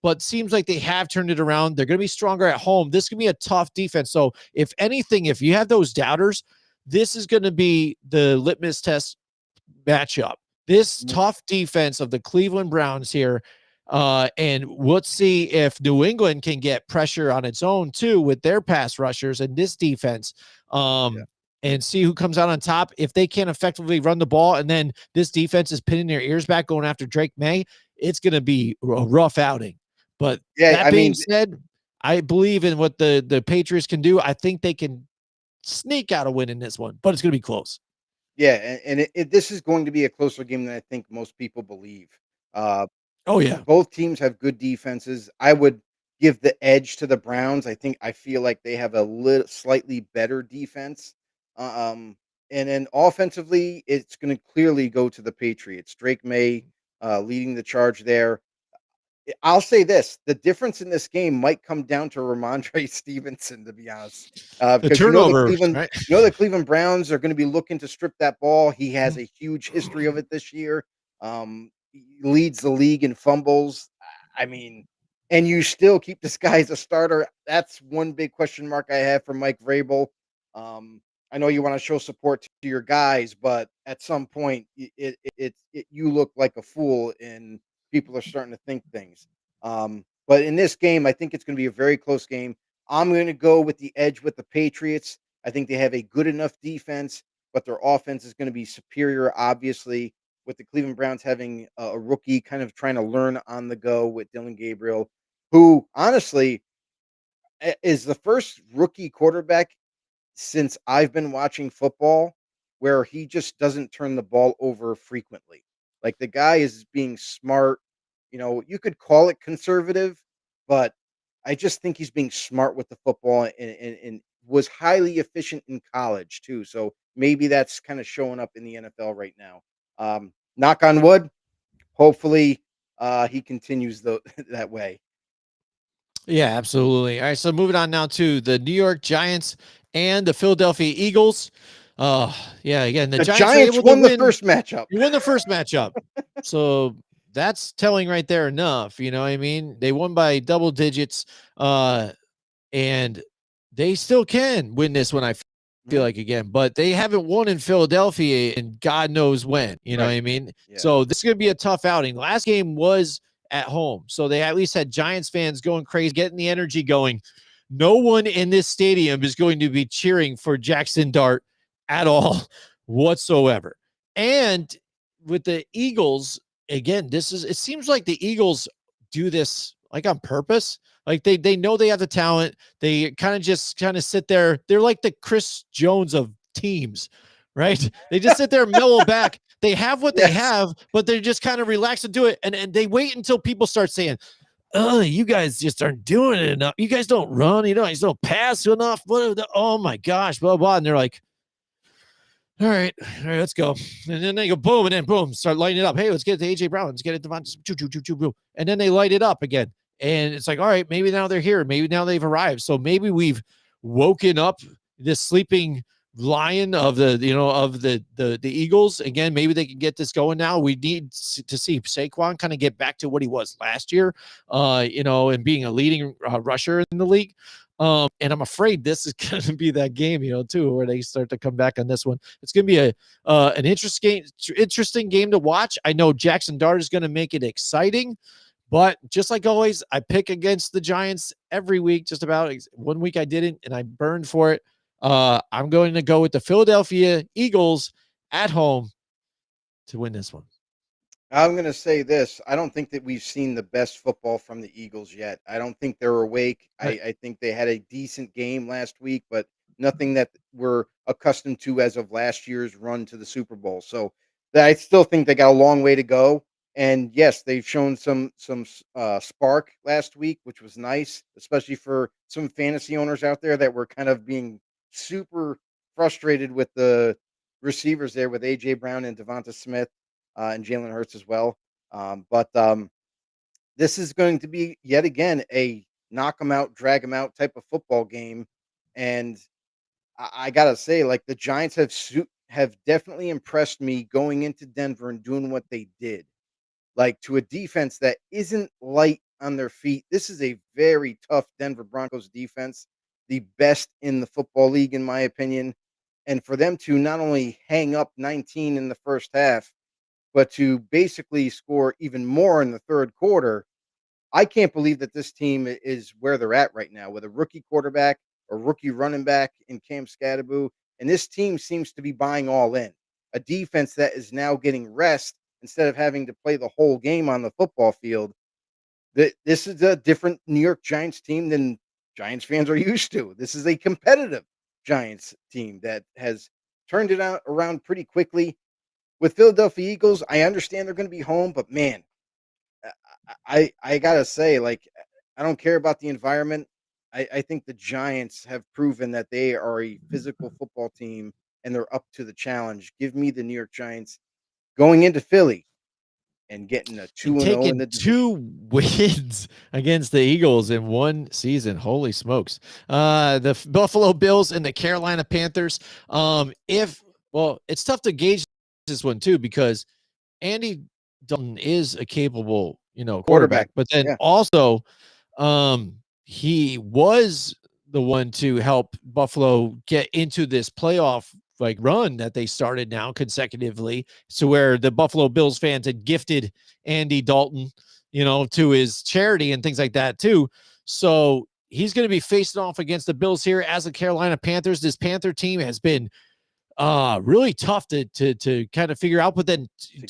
But seems like they have turned it around. They're going to be stronger at home. This can be a tough defense. So if anything, if you have those doubters, this is going to be the litmus test matchup. This tough defense of the Cleveland Browns here. And let's see if New England can get pressure on its own too with their pass rushers and this defense. And see who comes out on top. If they can't effectively run the ball and then this defense is pinning their ears back going after Drake May, it's going to be a rough outing. But that being said, I believe in what the Patriots can do. I think they can sneak out a win in this one, but it's going to be close. Yeah, and this is going to be a closer game than I think most people believe. Oh, yeah. Both teams have good defenses. I would give the edge to the Browns. I feel like they have a slightly better defense. And then offensively, it's going to clearly go to the Patriots. Drake May leading the charge there. I'll say this: the difference in this game might come down to Ramondre Stevenson, to be honest. The turnover, the Cleveland Browns are going to be looking to strip that ball. He has a huge history of it this year. He leads the league in fumbles. And you still keep this guy as a starter. That's one big question mark I have for Mike Vrabel. I know you want to show support to your guys, but at some point, you look like a fool and people are starting to think things. But in this game, I think it's going to be a very close game. I'm going to go with the edge with the Patriots. I think they have a good enough defense, but their offense is going to be superior, obviously, with the Cleveland Browns having a rookie kind of trying to learn on the go with Dylan Gabriel, who honestly, is the first rookie quarterback since I've been watching football where he just doesn't turn the ball over frequently. Like the guy is being smart. You could call it conservative, but I just think he's being smart with the football and was highly efficient in college too. So maybe that's kind of showing up in the NFL right now. Knock on wood. Hopefully, he continues that way. Yeah, absolutely. All right, so moving on now to the New York Giants and the Philadelphia Eagles. Yeah, again, the The Giants were Giants able won to the win. first matchup. You win the first matchup. So that's telling right there enough. You know what I mean? They won by double digits, and they still can win this one, I feel like, again, but they haven't won in Philadelphia and God knows when. You know what I mean? Yeah. So this is going to be a tough outing. Last game was at home. So they at least had Giants fans going crazy, getting the energy going. No one in this stadium is going to be cheering for Jackson Dart at all whatsoever. And with the Eagles, again, it seems like the Eagles do this like on purpose. Like they know they have the talent. They kind of sit there. They're like the Chris Jones of teams, right? They just sit there and mellow back. They have what they have, but they just kind of relax and do it. And they wait until people start saying, "Oh, you guys just aren't doing it enough. You guys don't run. You don't pass enough. Oh my gosh, blah blah." And they're like, all right, let's go. And then they go boom, and then boom, start lighting it up. Hey, let's get it to AJ Brown. Let's get it to Devontae. And then they light it up again. And it's like, all right, maybe now they're here. Maybe now they've arrived. So maybe we've woken up this sleeping lion of the Eagles. Again, maybe they can get this going now. We need to see Saquon kind of get back to what he was last year, and being a leading rusher in the league. And I'm afraid this is going to be that game, too, where they start to come back on this one. It's going to be an interesting game to watch. I know Jackson Dart is going to make it exciting, but just like always, I pick against the Giants every week. Just about 1 week I didn't, and I burned for it. I'm going to go with the Philadelphia Eagles at home to win this one. I'm going to say this. I don't think that we've seen the best football from the Eagles yet. I don't think they're awake. Right. I think they had a decent game last week, but nothing that we're accustomed to as of last year's run to the Super Bowl. So I still think they got a long way to go. And yes, they've shown some spark last week, which was nice, especially for some fantasy owners out there that were kind of being super frustrated with the receivers there with AJ Brown and Devonta Smith. And Jalen Hurts as well. But this is going to be yet again a knock 'em out, drag 'em out type of football game. And I gotta say, like the Giants have definitely impressed me going into Denver and doing what they did. Like to a defense that isn't light on their feet. This is a very tough Denver Broncos defense, the best in the football league, in my opinion. And for them to not only hang up 19 in the first half, but to basically score even more in the third quarter, I can't believe that this team is where they're at right now with a rookie quarterback, a rookie running back in Cam Scadaboo, and this team seems to be buying all in. A defense that is now getting rest instead of having to play the whole game on the football field. This is a different New York Giants team than Giants fans are used to. This is a competitive Giants team that has turned it around pretty quickly. With Philadelphia Eagles, I understand they're going to be home, but man, I gotta say, like, I don't care about the environment. I think the Giants have proven that they are a physical football team and they're up to the challenge. Give me the New York Giants going into Philly and getting a 2-0 in the division. 2 wins against the Eagles in one season. Holy smokes. The Buffalo Bills and the Carolina Panthers. It's tough to gauge this one too, because Andy Dalton is a capable, quarterback, but then also he was the one to help Buffalo get into this playoff run that they started now consecutively. So where the Buffalo Bills fans had gifted Andy Dalton, to his charity and things like that too. So he's going to be facing off against the Bills here as the Carolina Panthers. This Panther team has been really tough to kind of figure out, but then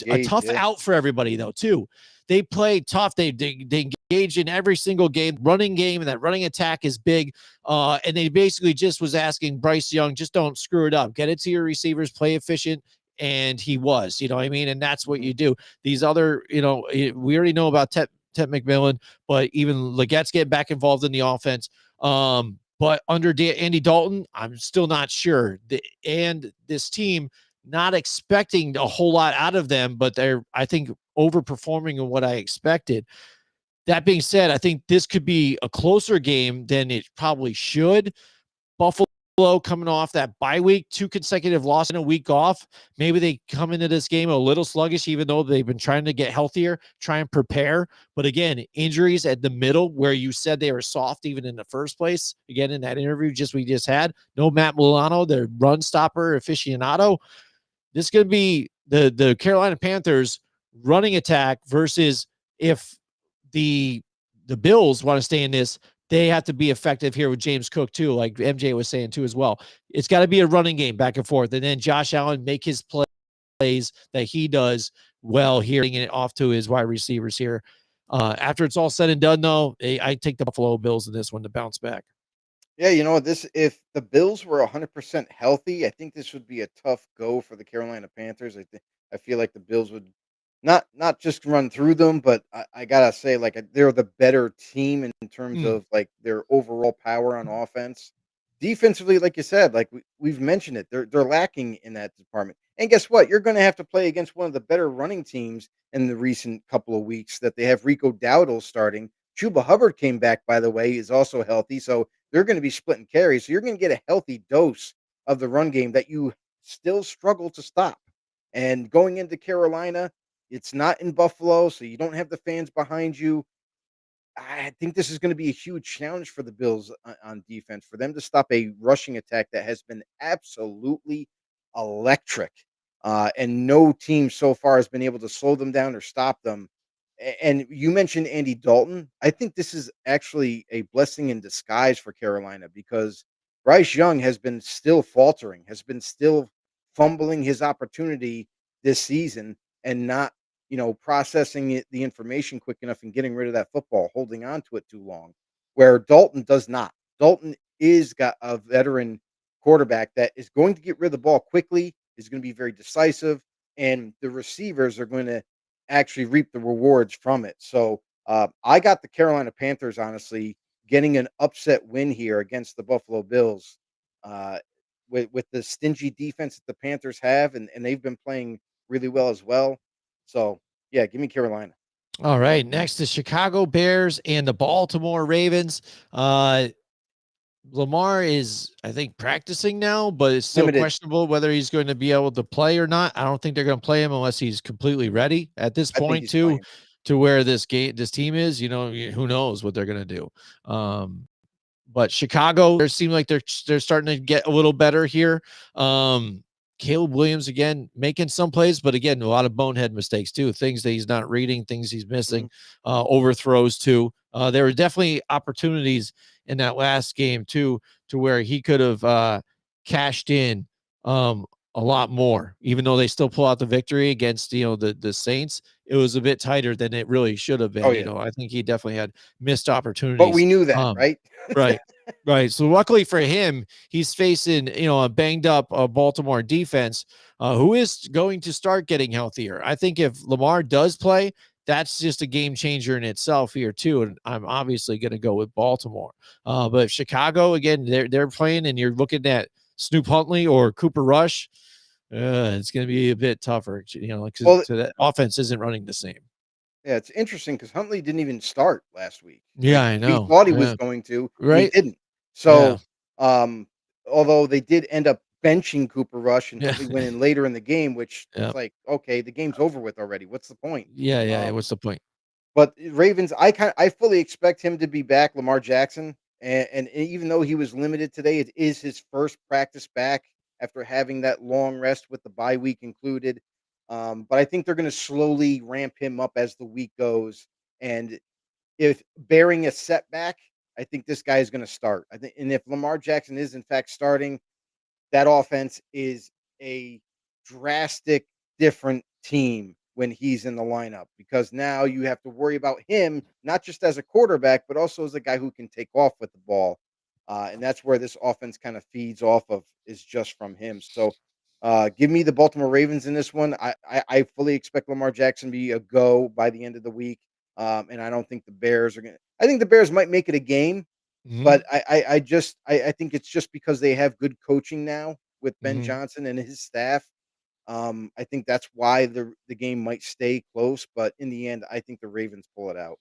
a tough out for everybody though too. they play tough. They engage in every single running game, and that running attack is big. And they basically just was asking Bryce Young, just don't screw it up. Get it to your receivers, play efficient. And he was, you know what I mean? And that's what you do. These other, we already know about Ted McMillan, but even Legette's getting back involved in the offense. But under Andy Dalton, I'm still not sure. And this team, not expecting a whole lot out of them, but they're, I think, overperforming in what I expected. That being said, I think this could be a closer game than it probably should. Buffalo coming off that bye week, 2 consecutive losses and a week off. Maybe they come into this game a little sluggish, even though they've been trying to get healthier, try and prepare. But again, injuries at the middle where you said they were soft even in the first place. Again, in that interview we just had, no Matt Milano, the run stopper aficionado. This is going to be the Carolina Panthers running attack versus if the Bills want to stay in this, they have to be effective here with James Cook too, like MJ was saying too as well. It's got to be a running game back and forth, and then Josh Allen make his plays that he does well here, getting it off to his wide receivers here. After it's all said and done, though, I take the Buffalo Bills in this one to bounce back. Yeah, if the Bills were 100% healthy, I think this would be a tough go for the Carolina Panthers. I feel like the Bills would not just run through them, but I gotta say, they're the better team in terms of like their overall power on offense. Defensively, like you said, like we've mentioned it, they're lacking in that department. And guess what? You're going to have to play against one of the better running teams in the recent couple of weeks that they have Rico Dowdle starting. Chuba Hubbard came back, by the way, is also healthy, so they're going to be splitting carries. So you're going to get a healthy dose of the run game that you still struggle to stop. And going into Carolina, it's not in Buffalo, so you don't have the fans behind you. I think this is going to be a huge challenge for the Bills on defense, for them to stop a rushing attack that has been absolutely electric. And no team so far has been able to slow them down or stop them. And you mentioned Andy Dalton. I think this is actually a blessing in disguise for Carolina because Bryce Young has been still faltering, has been still fumbling his opportunity this season and not processing the information quick enough and getting rid of that football, holding on to it too long, where Dalton does not. Dalton is got a veteran quarterback that is going to get rid of the ball quickly, is going to be very decisive, and the receivers are going to actually reap the rewards from it. So I got the Carolina Panthers, honestly, getting an upset win here against the Buffalo Bills with the stingy defense that the Panthers have, and they've been playing really well as well. So, yeah, give me Carolina. All right. Next, the Chicago Bears and the Baltimore Ravens. Lamar is, I think, practicing now, but it's still questionable whether he's going to be able to play or not. I don't think they're going to play him unless he's completely ready at this point to where this team is. Who knows what they're going to do. But Chicago, they seem like they're starting to get a little better here. Caleb Williams, again, making some plays, but again, a lot of bonehead mistakes too. Things that he's not reading, things he's missing, overthrows too. There were definitely opportunities in that last game too, to where he could have cashed in a lot more, even though they still pull out the victory against, the Saints. It was a bit tighter than it really should have been. Oh, yeah. I think he definitely had missed opportunities. But we knew that, right? Right. So luckily for him, he's facing, a banged up Baltimore defense who is going to start getting healthier. I think if Lamar does play, that's just a game changer in itself here too. And I'm obviously going to go with Baltimore. But if Chicago, again, they're playing and you're looking at Snoop Huntley or Cooper Rush, it's going to be a bit tougher, because that offense isn't running the same. Yeah, it's interesting because Huntley didn't even start last week. Yeah, I know. We thought he was going to, right? He didn't. So, although they did end up benching Cooper Rush and Huntley went in later in the game, which is like, okay, the game's over with already. What's the point? Yeah. What's the point? But Ravens, I fully expect him to be back, Lamar Jackson, and even though he was limited today, it is his first practice back after having that long rest with the bye week included. But I think they're going to slowly ramp him up as the week goes. And if bearing a setback, I think this guy is going to start. And if Lamar Jackson is in fact starting, that offense is a drastic different team when he's in the lineup, because now you have to worry about him, not just as a quarterback, but also as a guy who can take off with the ball. And that's where this offense kind of feeds off of, is just from him. So give me the Baltimore Ravens in this one. I fully expect Lamar Jackson to be a go by the end of the week. And I don't think the Bears are going to, I think the Bears might make it a game, Mhm, but I think it's just because they have good coaching now with Ben mhm. Johnson and his staff. I think that's why the game might stay close, but in the end, I think the Ravens pull it out.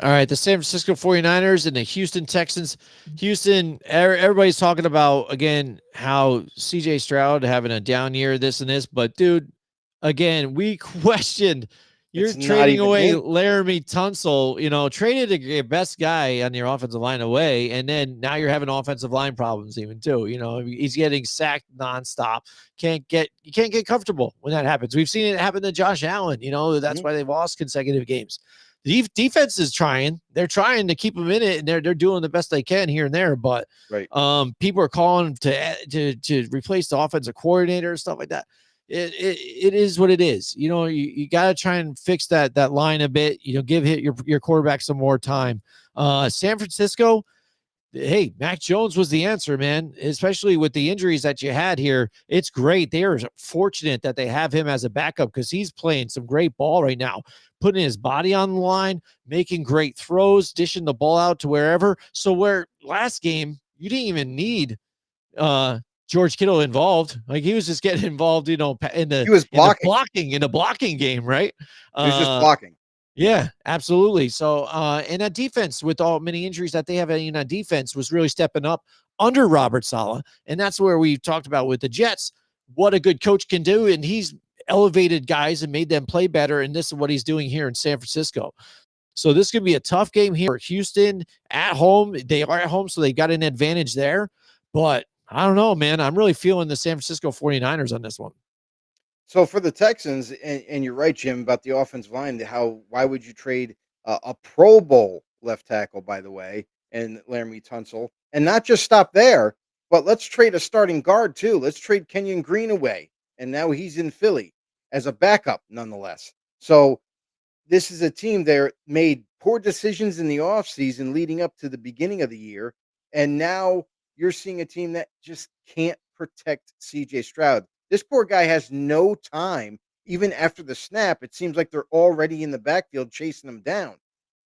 All right, the San Francisco 49ers and the Houston Texans. Houston, everybody's talking about, again, how CJ Stroud having a down year, this and this. But, dude, again, we questioned, you're It's not trading even away him. Laramie Tunsil, traded your best guy on your offensive line away. And then now you're having offensive line problems, even too. He's getting sacked nonstop. You can't get comfortable when that happens. We've seen it happen to Josh Allen. That's Mhm. why they've lost consecutive games. The defense is trying. They're trying to keep them in it, and they're doing the best they can here and there. But Right. people are calling to replace the offensive coordinator and stuff like that. It is what it is. You got to try and fix that line a bit. Give your quarterback some more time. San Francisco, hey, Mac Jones was the answer, man, especially with the injuries that you had here. It's great. They are fortunate that they have him as a backup, because he's playing some great ball right now, putting his body on the line, making great throws, dishing the ball out to wherever. So where last game, you didn't even need uh George Kittle involved. Like, he was just getting involved, in the He was in the blocking. blocking game, right? He was just Uh blocking. yeah, absolutely. So, and that defense, with all many injuries that they have in that defense, was really stepping up under Robert Saleh. And that's where we talked about with the Jets, what a good coach can do. And he's elevated guys and made them play better. And this is what he's doing here in San Francisco. So this could be a tough game here. Houston at home. They are at home, so they got an advantage there. But I don't know, man. I'm really feeling the San Francisco 49ers on this one. So for the Texans, and you're right, Jim, about the offensive line. Why would you trade a Pro Bowl left tackle, by the way, and Laramie Tunsil, and not just stop there, but let's trade a starting guard too. Let's trade Kenyon Green away, and now he's in Philly as a backup, nonetheless. So this is a team that made poor decisions in the offseason leading up to the beginning of the year. And now you're seeing a team that just can't protect CJ Stroud. This poor guy has no time. Even after the snap, it seems like they're already in the backfield chasing him down.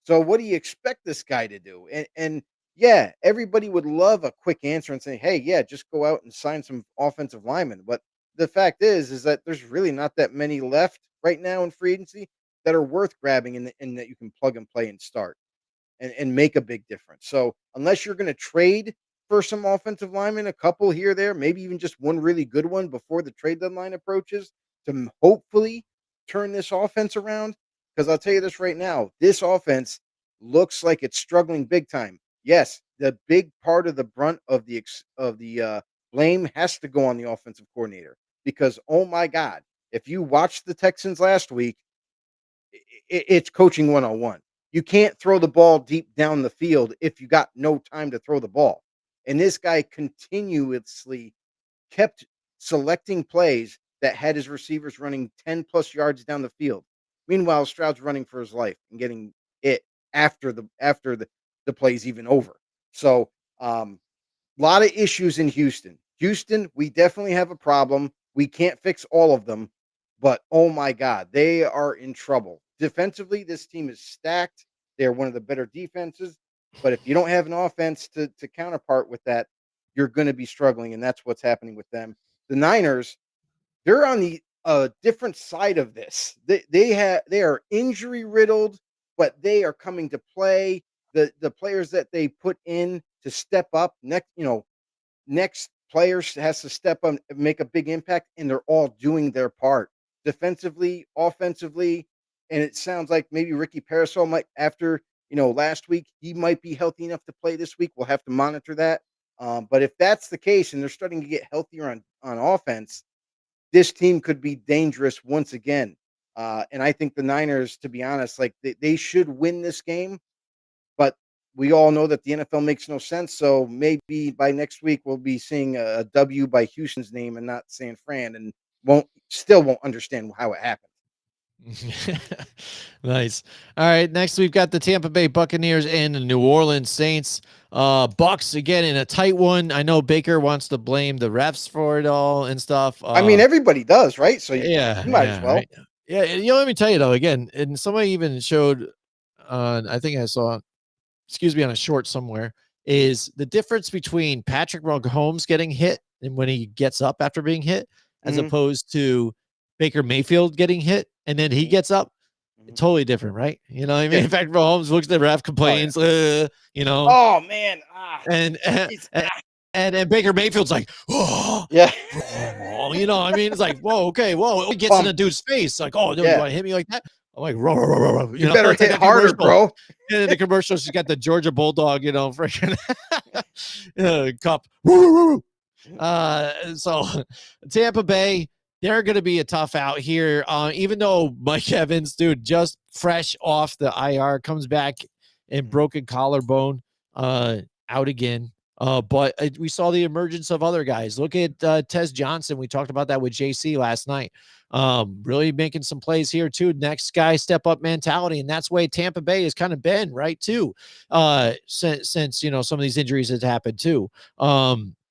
So what do you expect this guy to do? And yeah, everybody would love a quick answer and say, hey, yeah, just go out and sign some offensive linemen. But the fact is that there's really not that many left right now in free agency that are worth grabbing, and that you can plug and play and start and make a big difference. So unless you're going to trade for some offensive linemen, a couple here, there, maybe even just one really good one before the trade deadline approaches, to hopefully turn this offense around. Because I'll tell you this right now, this offense looks like it's struggling big time. Yes, the big part of the brunt of the blame has to go on the offensive coordinator, because oh my God, if you watched the Texans last week, it's coaching 101. You can't throw the ball deep down the field if you got no time to throw the ball. And this guy continuously kept selecting plays that had his receivers running 10 plus yards down the field. Meanwhile, Stroud's running for his life and getting it after the play's even over. So, a lot of issues in Houston. Houston, we definitely have a problem. We can't fix all of them, but oh my God, they are in trouble. Defensively, this team is stacked. They're one of the better defenses. But if you don't have an offense to counterpart with that, you're going to be struggling. And that's what's happening with them. The Niners, they're on the different side of this. They are injury riddled, but they are coming to play. The players that they put in to step up next players has to step up and make a big impact, and they're all doing their part defensively, offensively. And it sounds like maybe Ricky Parasol might, after last week, he might be healthy enough to play this week. We'll have to monitor that. But if that's the case, and they're starting to get healthier on offense, this team could be dangerous once again. And I think the Niners, to be honest, like they should win this game, but we all know that the NFL makes no sense. So maybe by next week we'll be seeing a W by Houston's name and not San Fran, and won't understand how it happened. Nice. All right. Next, we've got the Tampa Bay Buccaneers and the New Orleans Saints. Bucks again in a tight one. I know Baker wants to blame the refs for it all and stuff. I mean, everybody does, right? So Yeah, you might as well. right. Yeah, let me tell you though. Again, and somebody even showed on. I think I saw, excuse me, on a short somewhere, is the difference between Patrick Mahomes getting hit and when he gets up after being hit, as Mhm. opposed to Baker Mayfield getting hit and then he Mhm. gets up. Mhm. Totally different, right? You know what I mean? Yeah. In fact, Mahomes looks at the ref, Oh, yeah. complains, you know, Oh man. and It's, and Baker Mayfield's like, oh, yeah. you know, I mean, it's like, whoa, okay, whoa, it gets in the dude's face, like, oh, dude, you Yeah. want to hit me like that? I'm like, row, row, row, row, row. You know, better it's like hit that harder, commercial. bro. And in the commercial, she's got the Georgia Bulldog, you know, freaking cup. Woo, woo, woo. So Tampa Bay, they're going to be a tough out here. Even though Mike Evans, dude, just fresh off the IR, comes back and broken collarbone, out again. But we saw the emergence of other guys. Look at Tez Johnson. We talked about that with JC last night. Really making some plays here too. Next guy step up mentality, and that's the way Tampa Bay has kind of been, right? Too, since you know some of these injuries has happened too.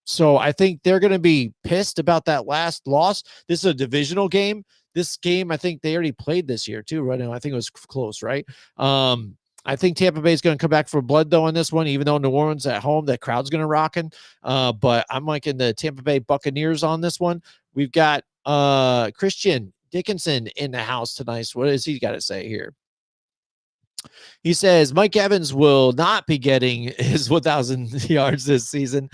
So I think they're going to be pissed about that last loss. This is a divisional game. This game, I think they already played this year too, right now. I think it was close, right? I think Tampa Bay is going to come back for blood though on this one, even though New Orleans at home, that crowd's going to rockin'. But I'm liking the Tampa Bay Buccaneers on this one. We've got Christian Dickinson in the house tonight. What does he got to say here? He says Mike Evans will not be getting his 1,000 yards this season.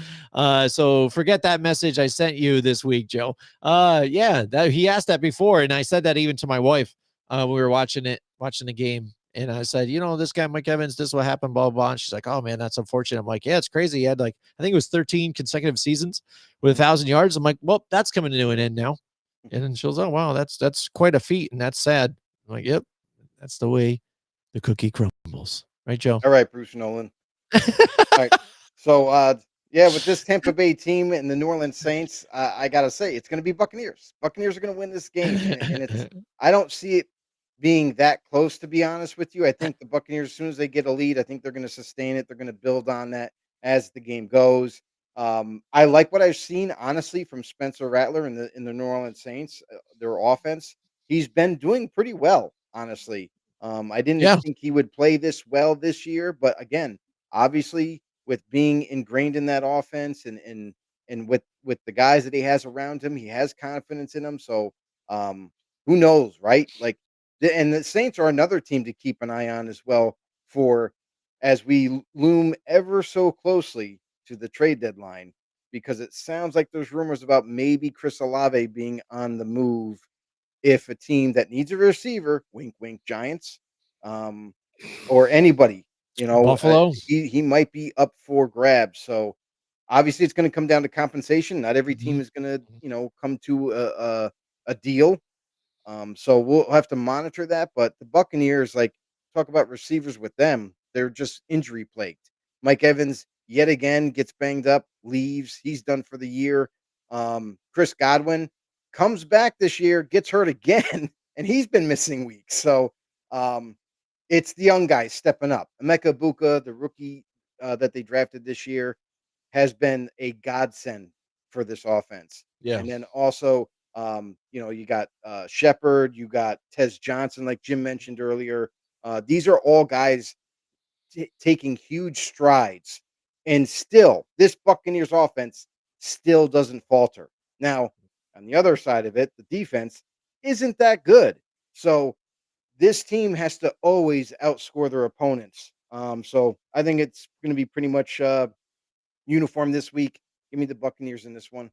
So forget that message I sent you this week, Joe. Yeah, he asked that before, and I said that even to my wife. We were watching the game, and I said, you know, this guy Mike Evans, this is what happened, blah, blah, blah. And she's like, oh man, that's unfortunate. I'm like, yeah, it's crazy. He had like, I think it was 13 consecutive seasons with 1,000 yards. I'm like, well, that's coming to an end now. And then she goes, oh wow, that's quite a feat, and that's sad. I'm like, yep, that's the way the cookie crumbles. Right, Joe? All right, Bruce Nolan. All right. So, yeah, with this Tampa Bay team and the New Orleans Saints, I gotta say it's going to be Buccaneers. Buccaneers are going to win this game, and it's. I don't see it being that close, to be honest with you. I think the Buccaneers, as soon as they get a lead, I think they're going to sustain it. They're going to build on that as the game goes. I like what I've seen, honestly, from Spencer Rattler in the New Orleans Saints. Their offense, he's been doing pretty well, honestly. I didn't Yeah. think he would play this well this year, but again, obviously, with being ingrained in that offense and with the guys that he has around him, he has confidence in them. So, who knows, right? Like, and the Saints are another team to keep an eye on as well for as we loom ever so closely to the trade deadline, because it sounds like there's rumors about maybe Chris Olave being on the move if a team that needs a receiver, wink, wink, Giants, um, or anybody, Buffalo. he might be up for grabs. So obviously, it's going to come down to compensation. Not every team is going to, come to a deal. So we'll have to monitor that. But the Buccaneers, like, talk about receivers with them, they're just injury plagued. Mike Evans yet again gets banged up, leaves. He's done for the year. Chris Godwin comes back this year, gets hurt again, and he's been missing weeks. So it's the young guys stepping up. Emeka Buka, the rookie that they drafted this year, has been a godsend for this offense. Yeah. And then also, you got Shepard, you got Tez Johnson, like Jim mentioned earlier. These are all guys taking huge strides, and still, this Buccaneers offense still doesn't falter. Now, on the other side of it, the defense isn't that good. So this team has to always outscore their opponents. So I think it's going to be pretty much uniform this week. Give me the Buccaneers in this one.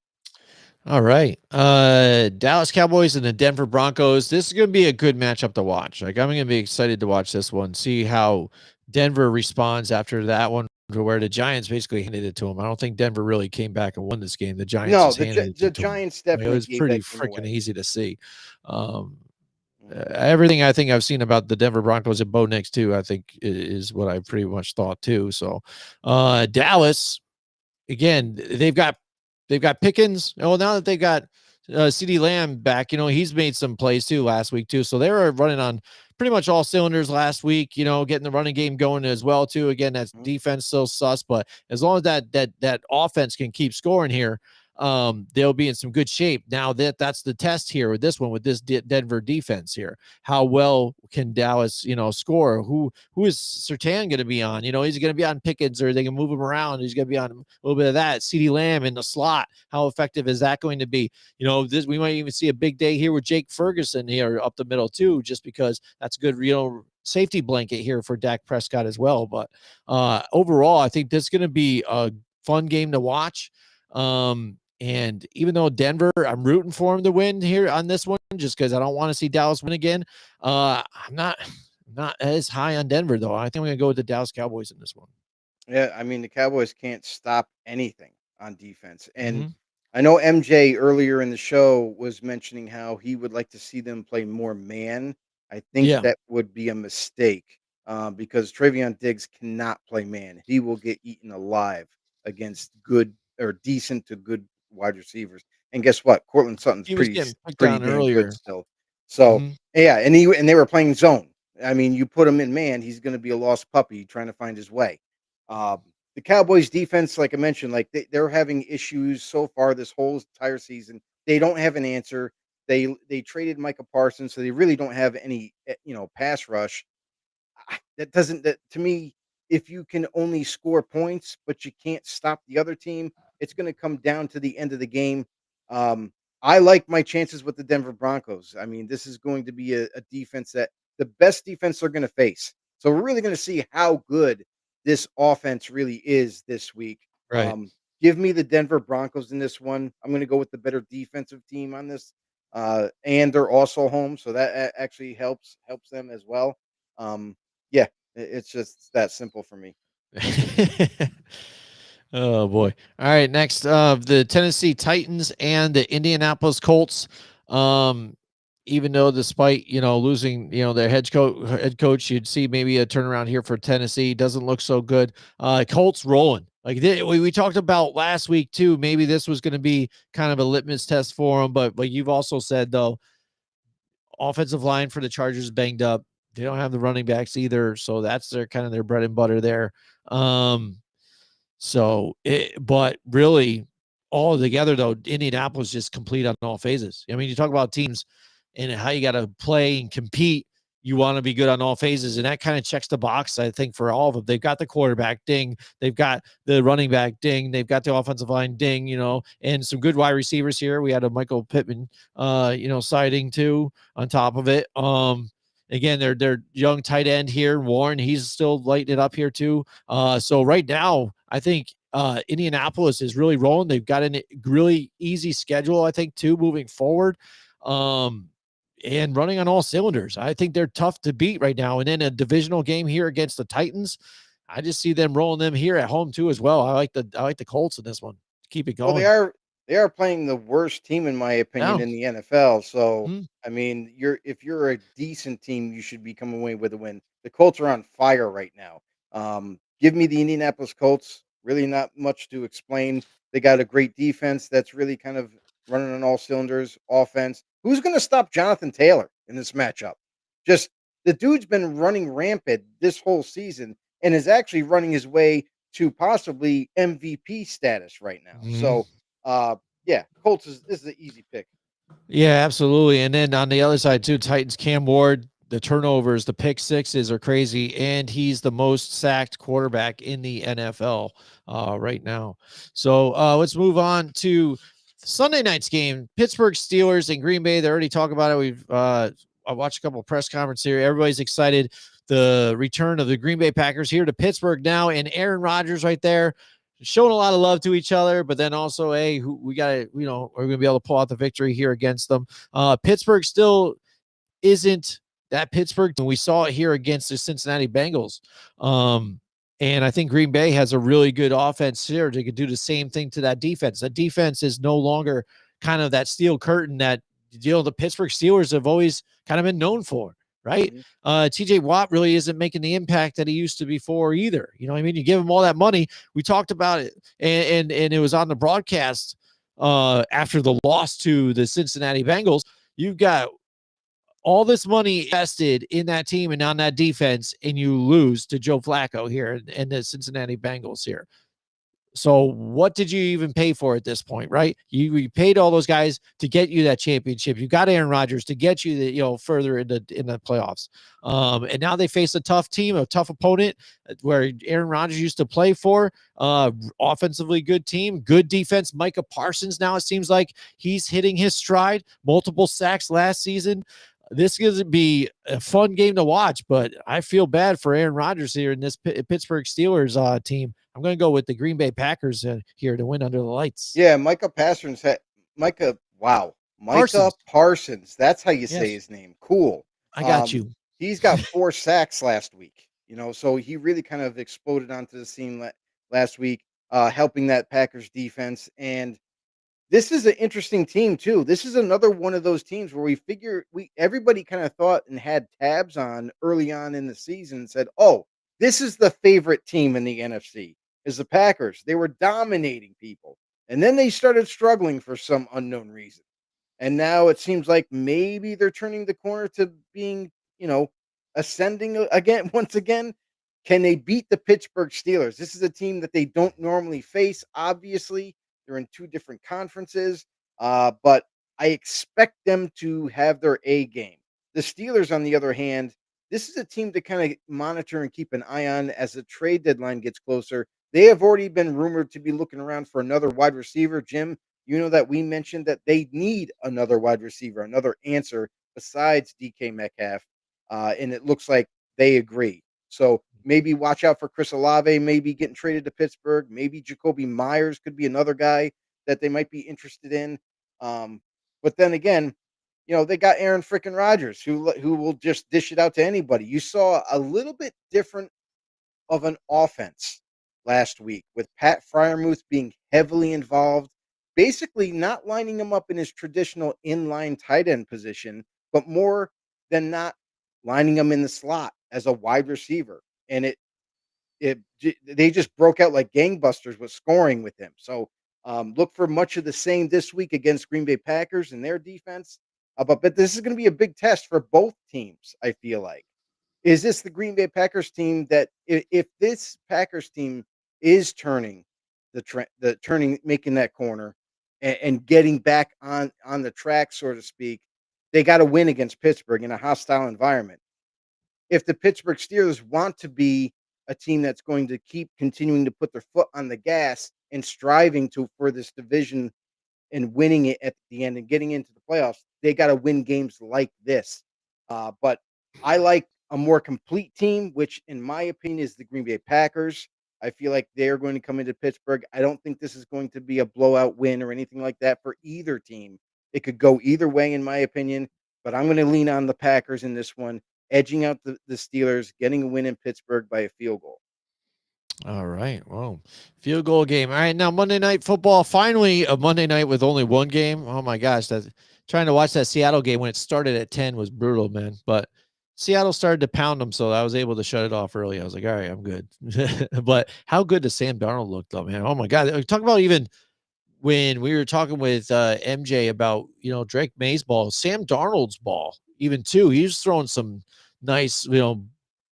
All right. Dallas Cowboys and the Denver Broncos. This is going to be a good matchup to watch. Like, I'm going to be excited to watch this one, see how Denver responds after that one, to where the Giants basically handed it to them. I don't think Denver really came back and won this game. The Giants No, just handed it to the them. Giants It definitely was gave pretty that game freaking away. easy to see. Everything I think I've seen about the Denver Broncos and Bo Nix too, I think is what I pretty much thought too. So, Dallas, again, they've got Pickens. Oh, now that they got CD Lamb back, he's made some plays too last week too. So they were running on pretty much all cylinders last week, getting the running game going as well too. Again, that's defense still sus, but as long as that offense can keep scoring here, they'll be in some good shape. Now that's the test here with this one, with this Denver defense here. How well can Dallas, score? Who is Surtain going to be on? He's going to be on Pickens, or they can move him around. He's going to be on a little bit of that. CeeDee Lamb in the slot. How effective is that going to be? We might even see a big day here with Jake Ferguson here up the middle too, just because that's a good, safety blanket here for Dak Prescott as well. But overall, I think this is going to be a fun game to watch. And even though Denver, I'm rooting for him to win here on this one, just because I don't want to see Dallas win again. I'm not as high on Denver though. I think I'm gonna go with the Dallas Cowboys in this one. Yeah, I mean the Cowboys can't stop anything on defense, and I know MJ earlier in the show was mentioning how he would like to see them play more man. I think that would be a mistake because Travion Diggs cannot play man. He will get eaten alive against good or decent to good wide receivers. And guess what? Cortland Sutton's pretty damn good still. So yeah, and they were playing zone. I mean, you put him in man, he's going to be a lost puppy trying to find his way. The Cowboys defense, like I mentioned, like they're having issues so far this whole entire season. They don't have an answer. They traded Micah Parsons, so they really don't have any pass rush. That to me, if you can only score points but you can't stop the other team, it's going to come down to the end of the game. I like my chances with the Denver Broncos. I mean, this is going to be a defense that the best defense they're going to face. So we're really going to see how good this offense really is this week. Right. Give me the Denver Broncos in this one. I'm going to go with the better defensive team on this. And they're also home, so that actually helps them as well. Yeah, it's just that simple for me. Oh boy. All right, next the Tennessee Titans and the Indianapolis Colts. Even though despite losing their head coach, you'd see maybe a turnaround here for Tennessee. Doesn't look so good. Colts rolling. Like we talked about last week too. Maybe this was going to be kind of a litmus test for them, but you've also said though, offensive line for the Chargers banged up. They don't have the running backs either, so that's their kind of their bread and butter there. But really, all together though, Indianapolis just complete on all phases. I mean, you talk about teams and how you got to play and compete. You want to be good on all phases, and that kind of checks the box, I think, for all of them. They've got the quarterback ding, they've got the running back ding, they've got the offensive line ding, and some good wide receivers here. We had a Michael Pittman, sighting too on top of it. Again, their young tight end here, Warren, he's still lighting it up here too. So right now, I think Indianapolis is really rolling. They've got a really easy schedule, I think, too, moving forward. And running on all cylinders. I think they're tough to beat right now. And then a divisional game here against the Titans. I just see them rolling them here at home too as well. I like the Colts in this one. Keep it going. Well, they are playing the worst team in my opinion in the NFL. So I mean, if you're a decent team, you should be coming away with a win. The Colts are on fire right now. Give me the Indianapolis Colts. Really not much to explain. They got a great defense that's really kind of running on all cylinders. Offense. Who's going to stop Jonathan Taylor in this matchup? Just the dude's been running rampant this whole season and is actually running his way to possibly MVP status right now. So, yeah, Colts this is an easy pick. Yeah, absolutely. And then on the other side too, Titans, Cam Ward, the turnovers, the pick sixes are crazy, and he's the most sacked quarterback in the NFL right now. So let's move on to Sunday night's game, Pittsburgh Steelers and Green Bay. They already talked about it. I watched a couple of press conferences here. Everybody's excited. The return of the Green Bay Packers here to Pittsburgh now, and Aaron Rodgers right there showing a lot of love to each other, but then also, hey, we got to, we're going to be able to pull out the victory here against them. Pittsburgh still isn't that Pittsburgh. We saw it here against the Cincinnati Bengals. And I think Green Bay has a really good offense here. They could do the same thing to that defense. That defense is no longer kind of that steel curtain that the Pittsburgh Steelers have always kind of been known for, right? TJ Watt really isn't making the impact that he used to before either. You know what I mean? You give him all that money. We talked about it, and it was on the broadcast after the loss to the Cincinnati Bengals. You've got all this money invested in that team and on that defense, and you lose to Joe Flacco here and the Cincinnati Bengals here. So what did you even pay for at this point, right? You paid all those guys to get you that championship. You got Aaron Rodgers to get you further in the playoffs. And now they face a tough team, a tough opponent where Aaron Rodgers used to play for. Offensively good team, good defense. Micah Parsons now it seems like he's hitting his stride. Multiple sacks last season. This is going to be a fun game to watch, but I feel bad for Aaron Rodgers here in this Pittsburgh Steelers team. I'm going to go with the Green Bay Packers here to win under the lights. Yeah, Micah Parsons Micah Parsons. That's how you say his name. Cool. I got you. He's got 4 sacks last week. So he really kind of exploded onto the scene last week, helping that Packers defense. And this is an interesting team too. This is another one of those teams where everybody kind of thought and had tabs on early on in the season and said, "Oh, this is the favorite team in the NFC is the Packers." They were dominating people, and then they started struggling for some unknown reason. And now it seems like maybe they're turning the corner to being, ascending again. Once again, can they beat the Pittsburgh Steelers? This is a team that they don't normally face. Obviously, they're in 2 different conferences, but I expect them to have their A game. The Steelers, on the other hand, this is a team to kind of monitor and keep an eye on as the trade deadline gets closer. They have already been rumored to be looking around for another wide receiver. Jim, you know that we mentioned that they need another wide receiver, another answer besides DK Metcalf, and it looks like they agree. So maybe watch out for Chris Olave, maybe getting traded to Pittsburgh. Maybe Jacoby Myers could be another guy that they might be interested in. But then again, they got Aaron freaking Rodgers who will just dish it out to anybody. You saw a little bit different of an offense last week with Pat Freiermuth being heavily involved, basically not lining him up in his traditional inline tight end position, but more than not lining him in the slot as a wide receiver. And they just broke out like gangbusters with scoring with him. So look for much of the same this week against Green Bay Packers and their defense. But this is going to be a big test for both teams, I feel like. Is this the Green Bay Packers team that if this Packers team is turning making that corner and getting back on the track, so to speak, they got to win against Pittsburgh in a hostile environment. If the Pittsburgh Steelers want to be a team that's going to keep continuing to put their foot on the gas and striving for this division and winning it at the end and getting into the playoffs, they got to win games like this. But I like a more complete team, which in my opinion is the Green Bay Packers. I feel like they're going to come into Pittsburgh. I don't think this is going to be a blowout win or anything like that for either team. It could go either way, in my opinion, but I'm going to lean on the Packers in this one, edging out the Steelers, getting a win in Pittsburgh by a field goal. All right. Well, field goal game. All right. Now, Monday Night Football. Finally, a Monday night with only one game. Oh, my gosh. Trying to watch that Seattle game when it started at 10 was brutal, man. But Seattle started to pound them, so I was able to shut it off early. I was like, all right, I'm good. But how good does Sam Darnold look, though, man? Oh, my God. Talk about even when we were talking with MJ about, Drake May's ball, Sam Darnold's ball, even too. He was throwing some nice,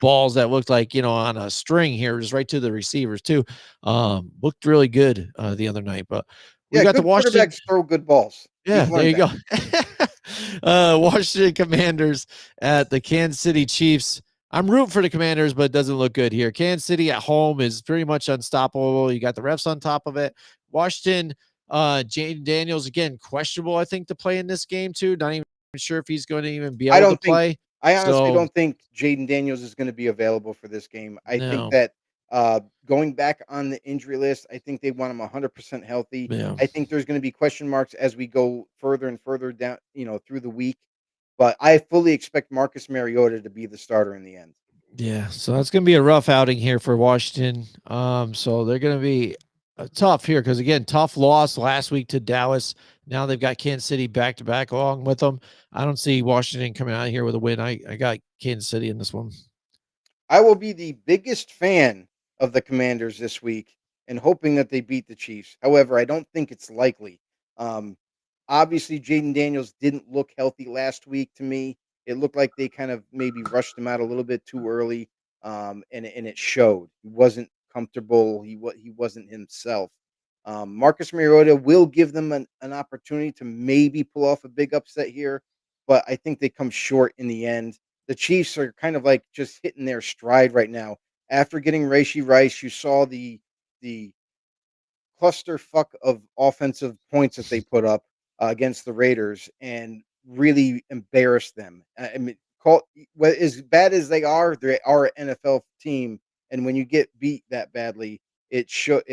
balls that looked like, on a string here, just right to the receivers too. Looked really good the other night, but we got the Washington quarterbacks throw good balls. Yeah, there you go. Washington Commanders at the Kansas City Chiefs. I'm rooting for the Commanders, but it doesn't look good here. Kansas City at home is pretty much unstoppable. You got the refs on top of it. Washington, Jayden Daniels, again, questionable, I think, to play in this game too. Not even sure if he's going to even be able to play. I honestly don't think Jayden Daniels is going to be available for this game. I think that going back on the injury list, I think they want him 100% healthy. Yeah. I think there's going to be question marks as we go further and further down, through the week. But I fully expect Marcus Mariota to be the starter in the end. Yeah, so that's going to be a rough outing here for Washington. So they're going to be tough here because, again, tough loss last week to Dallas. Now they've got Kansas City back-to-back along with them. I don't see Washington coming out here with a win. I got Kansas City in this one. I will be the biggest fan of the Commanders this week and hoping that they beat the Chiefs. However, I don't think it's likely. Um, Obviously, Jaden Daniels didn't look healthy last week to me. It looked like they kind of maybe rushed him out a little bit too early, and it showed. He wasn't comfortable. He wasn't himself. Marcus Mariota will give them an opportunity to maybe pull off a big upset here, but I think they come short in the end. The Chiefs are kind of like just hitting their stride right now. After getting Rashee Rice, you saw the clusterfuck of offensive points that they put up against the Raiders and really embarrassed them. I mean, well, as bad as they are an NFL team, and when you get beat that badly, it shows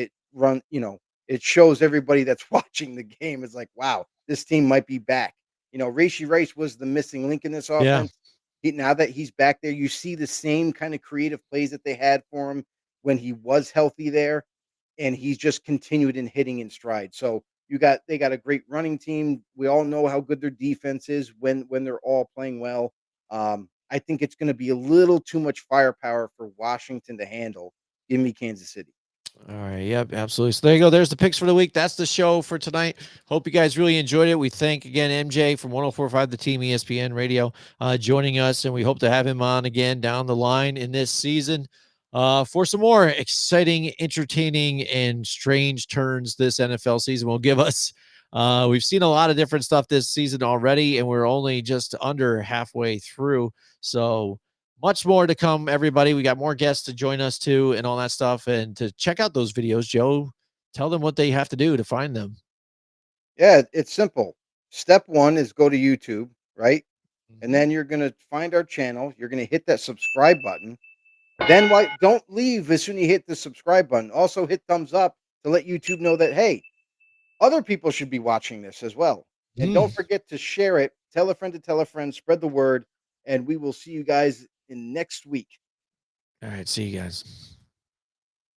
everybody that's watching the game is like, wow, this team might be back. Rashee Rice was the missing link in this Yeah. offense. Now that he's back there, you see the same kind of creative plays that they had for him when he was healthy there, and he's just continued in hitting in stride. So they got a great running team. We all know how good their defense is when they're all playing well. I think it's going to be a little too much firepower for Washington to handle. Give me Kansas City. All right. Yep. Absolutely. So there you go. There's the picks for the week. That's the show for tonight. Hope you guys really enjoyed it. We thank again MJ from 104.5 The Team ESPN Radio joining us, and we hope to have him on again down the line in this season for some more exciting, entertaining, and strange turns this NFL season will give us. We've seen a lot of different stuff this season already, and we're only just under halfway through. So much more to come, everybody. We got more guests to join us too and all that stuff. And to check out those videos, Joe, tell them what they have to do to find them. Yeah, it's simple. Step one is go to YouTube, right? And then you're going to find our channel. You're going to hit that subscribe button. Then don't leave as soon as you hit the subscribe button. Also hit thumbs up to let YouTube know that, hey, other people should be watching this as well. And don't forget to share it. Tell a friend to tell a friend. Spread the word. And we will see you guys in next week. All right. See you guys.